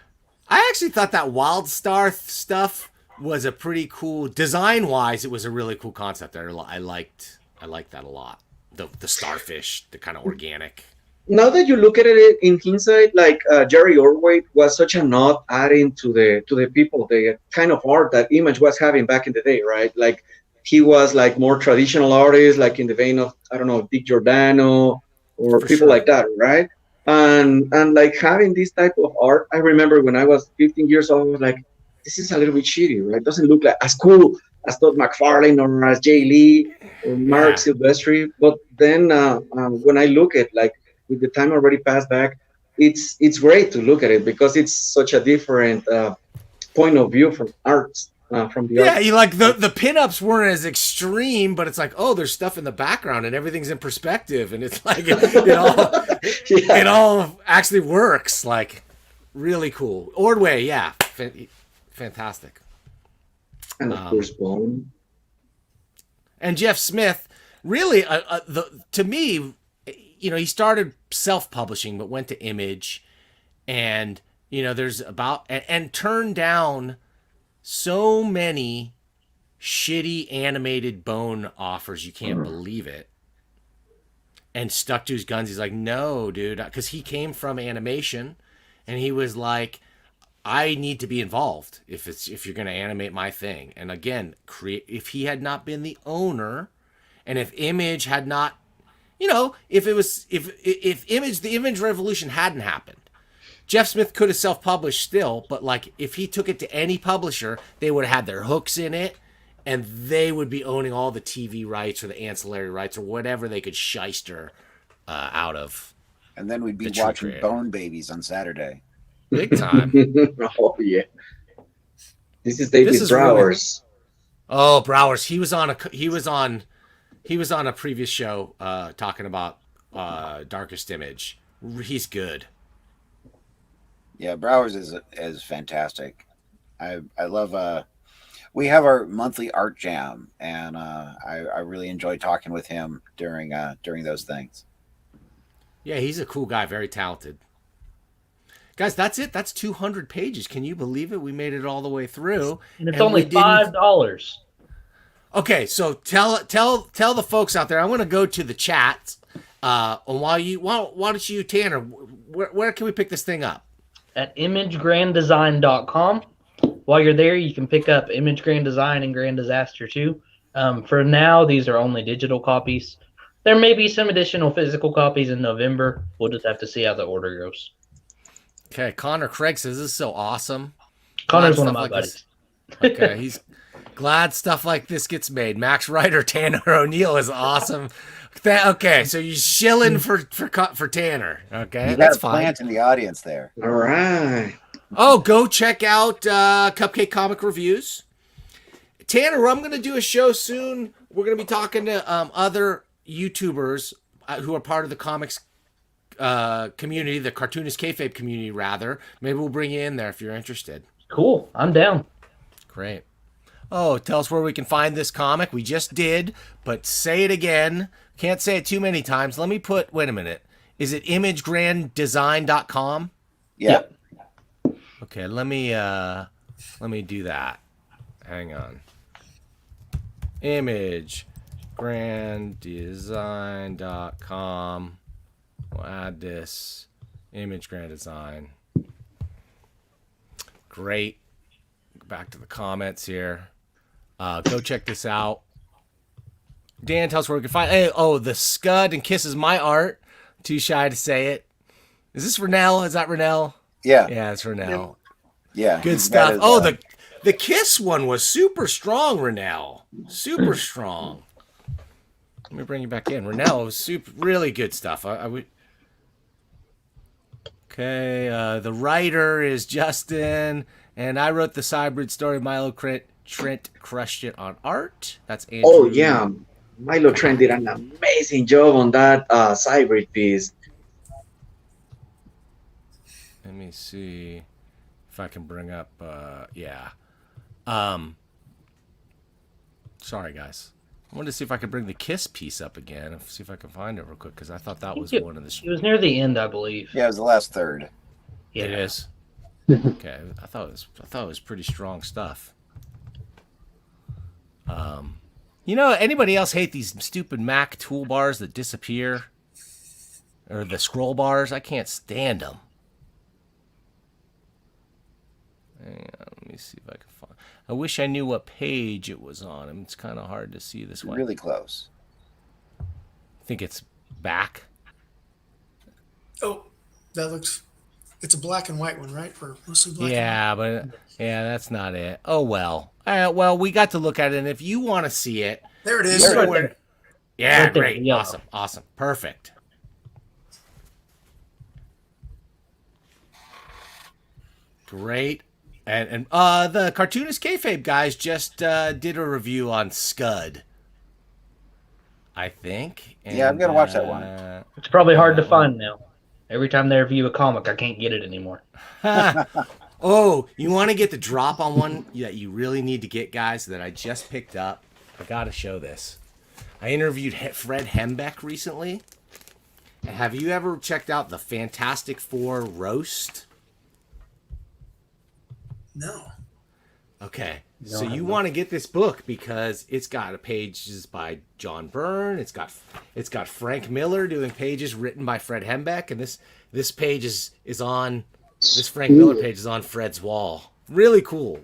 I actually thought that Wildstar stuff was a pretty cool design-wise. It was a really cool concept. I liked that a lot. The starfish, the kind of organic. Now that you look at it in hindsight, like Jerry Orway was such a nod adding to the people, the kind of art that Image was having back in the day, right? Like he was like more traditional artist, like in the vein of, I don't know, Dick Giordano or For people sure. like that, right? And like having this type of art, I remember when I was 15 years old, I was like, this is a little bit shitty, right? It doesn't look like as cool as Todd McFarlane or as Jay Lee or Mark Silvestri. But then when I look at like with the time already passed back, it's great to look at it because it's such a different point of view from art. From the art. You like the pinups weren't as extreme, but it's like, oh, there's stuff in the background and everything's in perspective, and it's like it all actually works. Like really cool. Ordway, fantastic. And of course, Bone. And Jeff Smith, really, to me, he started self-publishing, but went to Image, and there's about and turned down so many shitty animated Bone offers, you can't believe it. And stuck to his guns. He's like, no, dude, because he came from animation, and he was like, I need to be involved if you're going to animate my thing. And again, if he had not been the owner, and if Image had not, if the Image revolution hadn't happened, Jeff Smith could have self-published still, but like if he took it to any publisher, they would have had their hooks in it, and they would be owning all the TV rights or the ancillary rights or whatever they could shyster out of. And then we'd be The watching creator. Bone Babies on Saturday. Big time. Oh yeah. This is David is Browers. Oh, Browers. He was on a previous show talking about Darkest Image. He's good. Yeah, Browers is fantastic. I love. We have our monthly art jam, and I really enjoy talking with him during those things. Yeah, he's a cool guy, very talented. Guys, that's it. That's 200 pages. Can you believe it? We made it all the way through. And it's only $5. Okay, so tell the folks out there. I want to go to the chat. Why don't you, Tanner? Where can we pick this thing up? At imagegranddesign.com. While you're there, you can pick up Image Grand Design and Grand Disaster too. For now, these are only digital copies. There may be some additional physical copies in November. We'll just have to see how the order goes. Okay, Connor Craig says this is so awesome. Connor's Glad one of stuff my like buddies. this- Okay, he's glad stuff like this gets made. Max Ryder, Tanner O'Neill is awesome. Okay, so you're shilling for Tanner. Okay, You that's got a fine. plant in the audience there. All right. Oh, go check out Cupcake Comic Reviews. Tanner, I'm going to do a show soon. We're going to be talking to other YouTubers who are part of the comics community, the cartoonist kayfabe community, rather. Maybe we'll bring you in there if you're interested. Cool. I'm down. Great. Oh, tell us where we can find this comic. We just did, but say it again. Can't say it too many times. Let me wait a minute. Is it imagegranddesign.com? Yeah. Okay, let me do that. Hang on. imagegranddesign.com. We'll add this. Image Grand Design. Great. Back to the comments here. Go check this out. Dan, tell us where we can find. Hey, the Scud and Kisses My Art. Too shy to say it. Is this Rennell? Is that Rennell? Yeah. Yeah, it's Rennell. Yeah. Good that stuff. is, The Kiss one was super strong, Rennell. Super strong. Let me bring you back in. Rennell was really good stuff. Okay, the writer is Justin, and I wrote the Cybrid story. Milo Trent crushed it on art. That's Andrew. Oh yeah, Milo Trent did an amazing job on that Cybrid piece. Let me see if I can bring up. Yeah. Sorry, guys. I wanted to see if I could bring the Kiss piece up again and see if I can find it real quick because I thought that was one of the. It was near the end, I believe. Yeah, it was the last third. Yeah. It is. Okay, I thought it was pretty strong stuff. Anybody else hate these stupid Mac toolbars that disappear, or the scroll bars? I can't stand them. Hang on, let me see if I can find. I wish I knew what page it was on. It's kind of hard to see this one. Really close. I think it's back. Oh, that looks. It's a black and white one, right? Or mostly black. Yeah, but that's not it. Oh well. Well, we got to look at it, and if you want to see it, There it is. you know Right where- there. Yeah, Right there, great, yellow. awesome, perfect. Great, and the cartoonist kayfabe guys just did a review on Scud. I think. Yeah, I'm gonna watch that one. It's probably hard to find now. Every time they review a comic, I can't get it anymore. Oh, you want to get the drop on one that you really need to get, guys, that I just picked up? I got to show this. I interviewed Fred Hembeck recently, Have you ever checked out the Fantastic Four roast? No. Okay. No, So I you haven't. want to get this book because it's got pages by John Byrne. It's got Frank Miller doing pages written by Fred Hembeck, and this page is on this Frank Miller page is on Fred's wall. Really cool.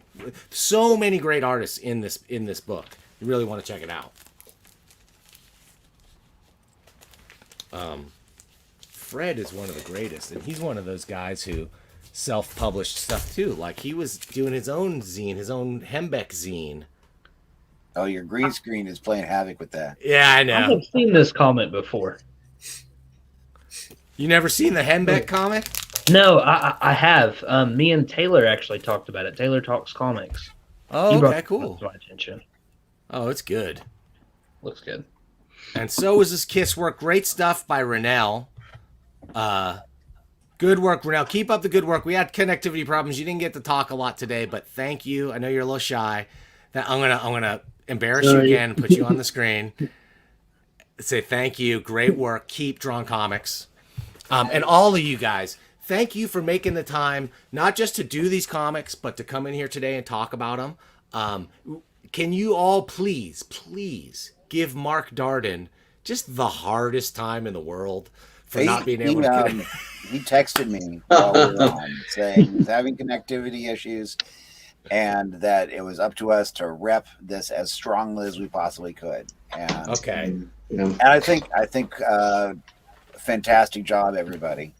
So many great artists in this book. You really want to check it out. Fred is one of the greatest, and he's one of those guys who self-published stuff too. Like he was doing his own zine, his own Hembeck zine. Oh, your green screen is playing havoc with that. Yeah, I I know. have seen this comment before. You never seen the Hembeck comic? No, I have. Me and Taylor actually talked about it. Taylor Talks Comics. Oh, He brought okay, it cool. to my attention. Oh, it's good. Looks good. And so is this Kiss work. Great stuff by Rennell. Good work, Rennell. Keep up the good work. We had connectivity problems. You didn't get to talk a lot today, but thank you. I know you're a little shy. That I'm gonna embarrass you Sorry. again, put you on the screen. Say thank you. Great work. Keep drawing comics. And all of you guys, thank you for making the time, not just to do these comics, but to come in here today and talk about them. Can you all please give Mark Darden just the hardest time in the world for not being able to get it? He texted me while we were on saying he was having connectivity issues and that it was up to us to rep this as strongly as we possibly could. And, Okay. and I think fantastic job, everybody.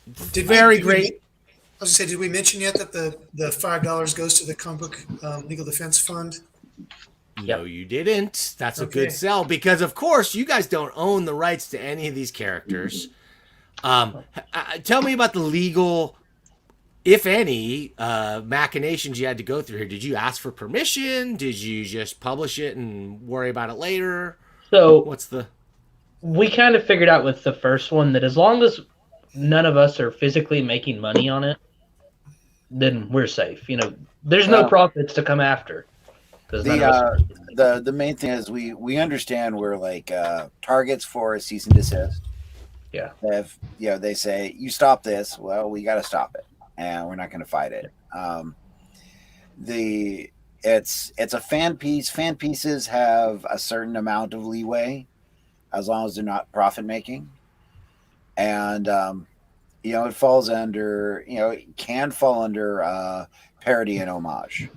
Very great. I was gonna say, did we mention yet that the $5 goes to the comic book legal defense fund? No, you didn't. That's a Okay. good sell because, of course, you guys don't own the rights to any of these characters. Tell me about the legal, if any, machinations you had to go through here. Did you ask for permission? Did you just publish it and worry about it later? So What's the... we kind of figured out with the first one that as long as none of us are physically making money on it, then we're safe. You know, there's no Well, profits to come after. 'Cause none of us are making money. The main thing is we understand we're like targets for a cease and desist. Yeah. If they say you stop this, well, we got to stop it, and we're not going to fight it. It's a fan piece. Fan pieces have a certain amount of leeway, as long as they're not profit making, and it falls under it can fall under parody and homage.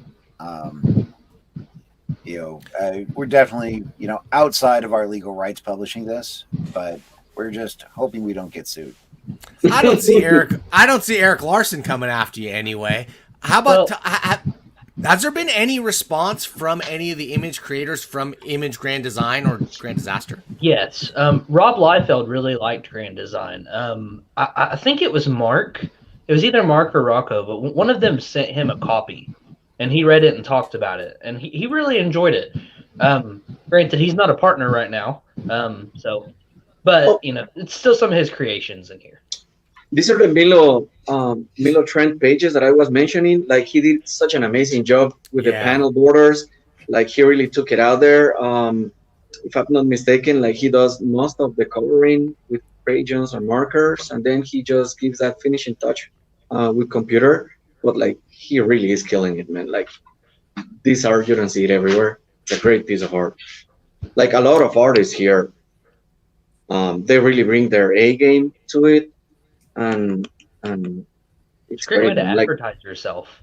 We're definitely outside of our legal rights publishing this, but we're just hoping we don't get sued. I don't see Eric Larson coming after you anyway. How about... has there been any response from any of the image creators from Image Grand Design or Grand Disaster? Yes. Rob Liefeld really liked Grand Design. I think it was Mark. It was either Mark or Rocco, but one of them sent him a copy, and he read it and talked about it, and he really enjoyed it. Granted, he's not a partner right now, but it's still some of his creations in here. These are the Milo Trent pages that I was mentioning. Like he did such an amazing job with the panel borders. Like he really took it out there. If I'm not mistaken, like he does most of the coloring with crayons or markers, and then he just gives that finishing touch with computer. But like he really is killing it, man. Like these art, you don't see it everywhere. It's a great piece of art. Like a lot of artists here, they really bring their A game to it. And It's a great way to advertise yourself.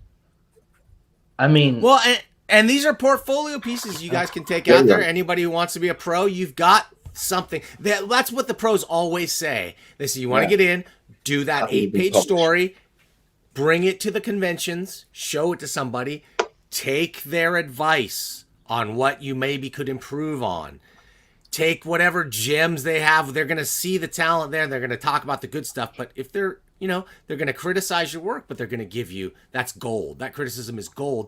I mean, well, and these are portfolio pieces you guys can take out there. Anybody who wants to be a pro, you've got something. That's what the pros always say. They say you want to get in, do that 8-page story, bring it to the conventions, show it to somebody, take their advice on what you maybe could improve on. Take whatever gems they have. They're going to see the talent there. They're going to talk about the good stuff. But if they're going to criticize your work, but they're going to give you, that's gold. That criticism is gold.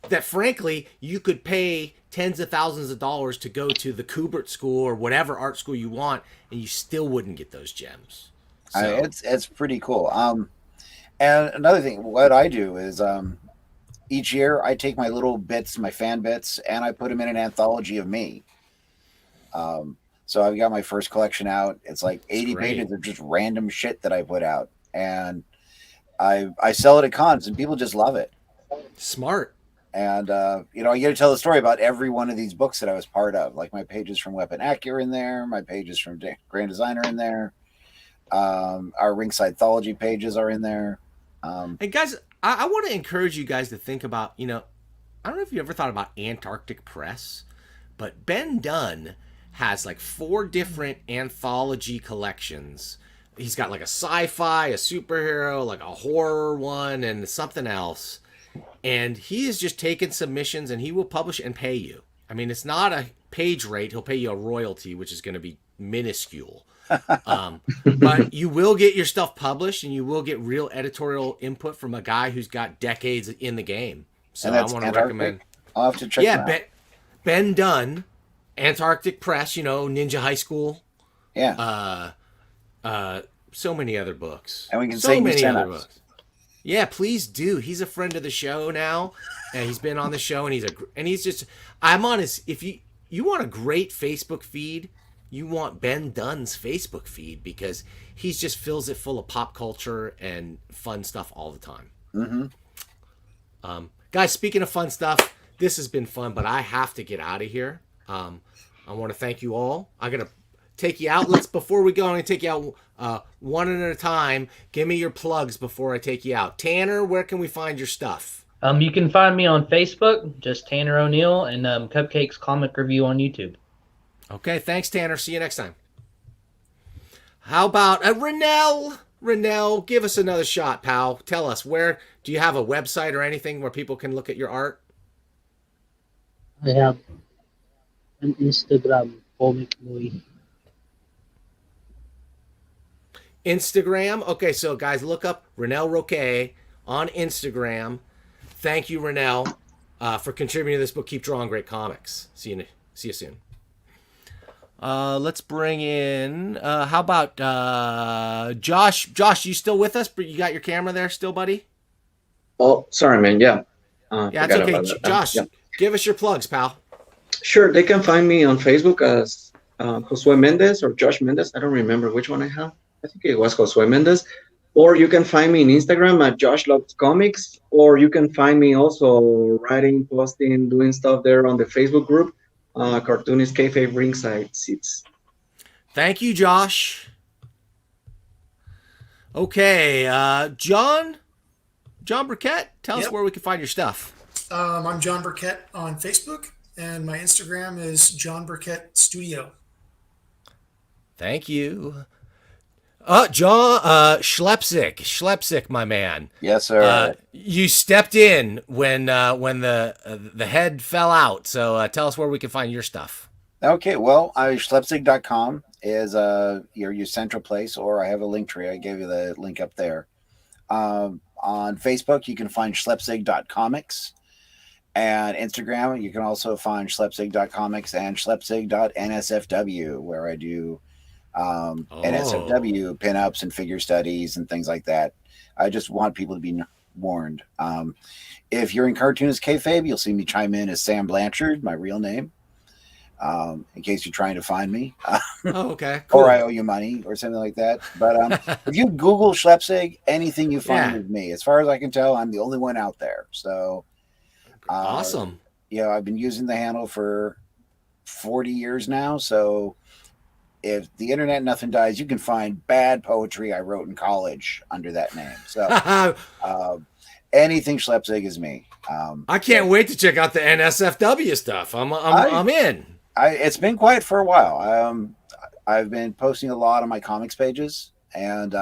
That frankly, you could pay tens of thousands of dollars to go to the Kubert School or whatever art school you want, and you still wouldn't get those gems. So, it's pretty cool. And another thing, what I do is each year I take my little bits, my fan bits, and I put them in an anthology of me. So I've got my first collection out. It's like 80 great. pages of just random shit that I put out, and I sell it at cons, and people just love it. Smart. And you know, I get to tell the story about every one of these books that I was part of. Like my pages from Weapon Ac are in there, my pages from Grand Design are in there, our Ringside Anthology pages are in there. Hey guys, I want to encourage you guys to think about, you know, I don't know if you ever thought about Antarctic Press, but Ben Dunn has like 4 different anthology collections. He's got like a sci-fi, a superhero, like a horror one, and something else. And he is just taking submissions, and he will publish and pay you. I mean, it's not a page rate. He'll pay you a royalty, which is going to be minuscule. But you will get your stuff published, and you will get real editorial input from a guy who's got decades in the game. So I want to recommend. I'll have to check. Yeah, Ben Dunn, Antarctic Press. You know, Ninja High School. Yeah. So many other books. And we can so say many other books. Yeah, please do. He's a friend of the show now, and he's been on the show, and he's just. I'm on his. If you want a great Facebook feed, you want Ben Dunn's Facebook feed, because he just fills it full of pop culture and fun stuff all the time. Mm-hmm. Guys, speaking of fun stuff, this has been fun, but I have to get out of here. I want to thank you all. I'm gonna take you out. Before we go, I'm gonna take you out one at a time. Give me your plugs before I take you out. Tanner, where can we find your stuff? You can find me on Facebook, just Tanner O'Neill, and Cupcakes Comic Review on YouTube. Okay, thanks, Tanner. See you next time. How about Rennell? Rennell, give us another shot, pal. Tell us, do you have a website or anything where people can look at your art? I have an Instagram, Comic Boy. Instagram? Okay, so guys, look up Rennell Roque on Instagram. Thank you, Rennell, for contributing to this book. Keep drawing great comics. See you soon. Let's bring in, how about Josh? Josh, you still with us? You got your camera there still, buddy? Oh, sorry, man. Yeah. Yeah, it's okay. Josh, give us your plugs, pal. Sure. They can find me on Facebook as Josue Mendez or Josh Mendez. I don't remember which one I have. I think it was Josue Mendez. Or you can find me on Instagram at Josh Loves Comics. Or you can find me also writing, posting, doing stuff there on the Facebook group. Cartoonist Kayfabe Ringside Seats. Thank you, Josh. Okay, John Burkett, tell us where we can find your stuff. I'm John Burkett on Facebook, and my Instagram is John Burkett Studio. Thank you. John Schlepsic, my man. Yes, sir. You stepped in when the head fell out. So tell us where we can find your stuff. Okay, well, schlepzig.com is your central place, or I have a link tree. I gave you the link up there. On Facebook, you can find schlepzig.comics. And Instagram, you can also find schlepzig.comics and schlepzig.nsfw, where I do NSFW pinups and figure studies and things like that. I just want people to be warned. If you're in Cartoonist Kayfabe, you'll see me chime in as Sam Blanchard, my real name, in case you're trying to find me. Okay, cool. Or I owe you money or something like that. But if you Google Schlepzig, anything you find is me. As far as I can tell, I'm the only one out there. So awesome. I've been using the handle for 40 years now. So if the internet nothing dies, you can find bad poetry I wrote in college under that name. So anything Schlepzig is me. I can't wait to check out the NSFW stuff. I'm in. It's been quiet for a while. I've been posting a lot on my comics pages, and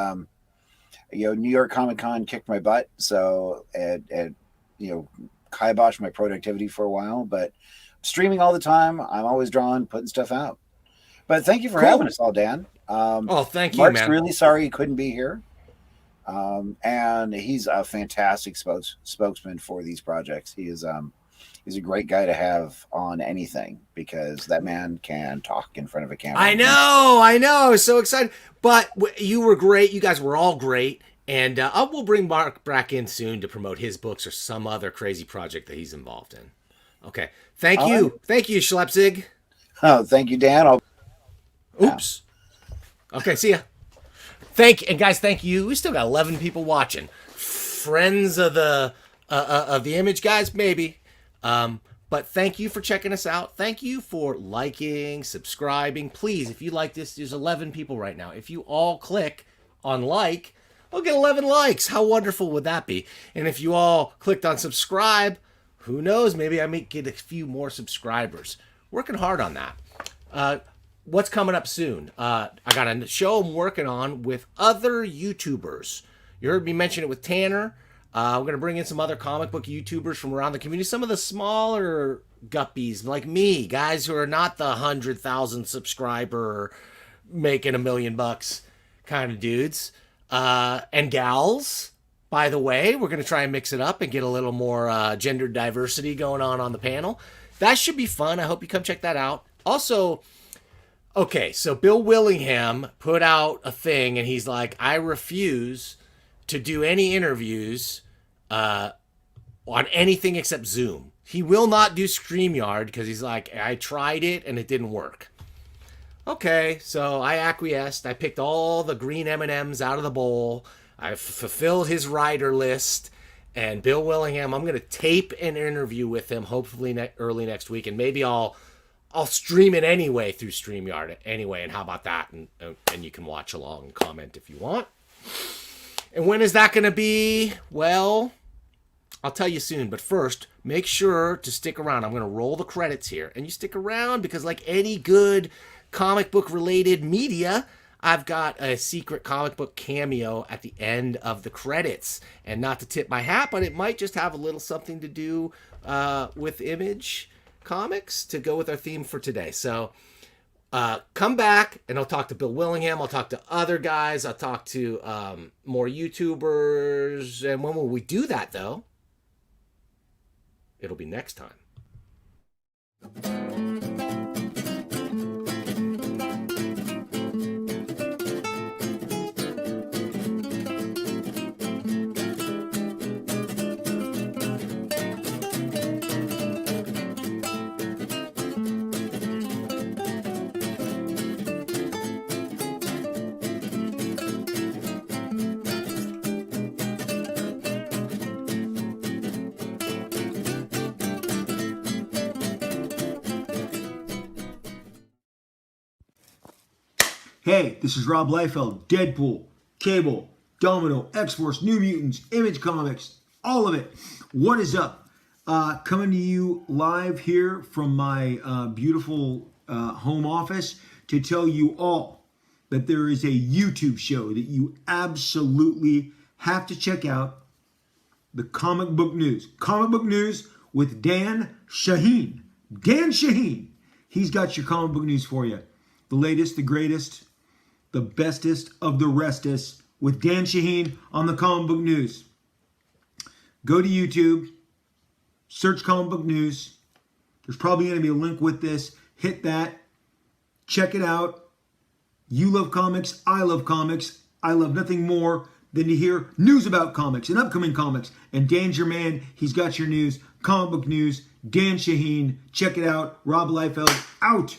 New York Comic Con kicked my butt, so it kiboshed my productivity for a while. But streaming all the time, I'm always drawing, putting stuff out. But thank you for having us all, Dan. Thank you, Mark's man. really sorry he couldn't be here. And he's a fantastic spokesman for these projects. He's a great guy to have on anything, because that man can talk in front of a camera. I know. I was so excited. But you were great. You guys were all great. And we'll bring Mark back in soon to promote his books or some other crazy project that he's involved in. Okay. Thank you. Thank you, Schlepzig. Oh, thank you, Dan. Oops. Okay, see ya. And guys, thank you. We still got 11 people watching. Friends of the image guys, maybe. But thank you for checking us out. Thank you for liking, subscribing. Please, if you like this, there's 11 people right now. If you all click on like, we'll get 11 likes. How wonderful would that be? And if you all clicked on subscribe, who knows? Maybe I may get a few more subscribers. Working hard on that. What's coming up soon? I got a show I'm working on with other YouTubers. You heard me mention it with Tanner. We're going to bring in some other comic book YouTubers from around the community. Some of the smaller guppies like me, guys who are not the 100,000 subscriber, making $1 million kind of dudes. And gals, by the way. We're going to try and mix it up and get a little more gender diversity going on the panel. That should be fun. I hope you come check that out. Also, okay, so Bill Willingham put out a thing, and he's like, I refuse to do any interviews on anything except Zoom. He will not do StreamYard because he's like, I tried it and it didn't work. Okay, so I acquiesced. I picked all the green M&Ms out of the bowl. I fulfilled his rider list. And Bill Willingham, I'm going to tape an interview with him hopefully early next week. And maybe I'll stream it anyway through StreamYard anyway. And how about that? And you can watch along and comment if you want. And when is that going to be? Well, I'll tell you soon. But first, make sure to stick around. I'm going to roll the credits here. And you stick around because like any good comic book related media, I've got a secret comic book cameo at the end of the credits. And not to tip my hat, but it might just have a little something to do with Image Comics to go with our theme for today. So come back and I'll talk to Bill Willingham. I'll talk to other guys. I'll talk to more YouTubers. And when will we do that, though? It'll be next time. Hey, this is Rob Liefeld, Deadpool, Cable, Domino, X-Force, New Mutants, Image Comics, all of it. What is up? Coming to you live here from my beautiful home office to tell you all that there is a YouTube show that you absolutely have to check out. The Comic Book News. Comic Book News with Dan Shaheen. Dan Shaheen. He's got your comic book news for you. The latest, the greatest, the bestest of the restest with Dan Shaheen on the Comic Book News. Go to YouTube, search Comic Book News. There's probably going to be a link with this. Hit that. Check it out. You love comics. I love comics. I love nothing more than to hear news about comics and upcoming comics. And Dan's your man. He's got your news. Comic Book News. Dan Shaheen. Check it out. Rob Liefeld out.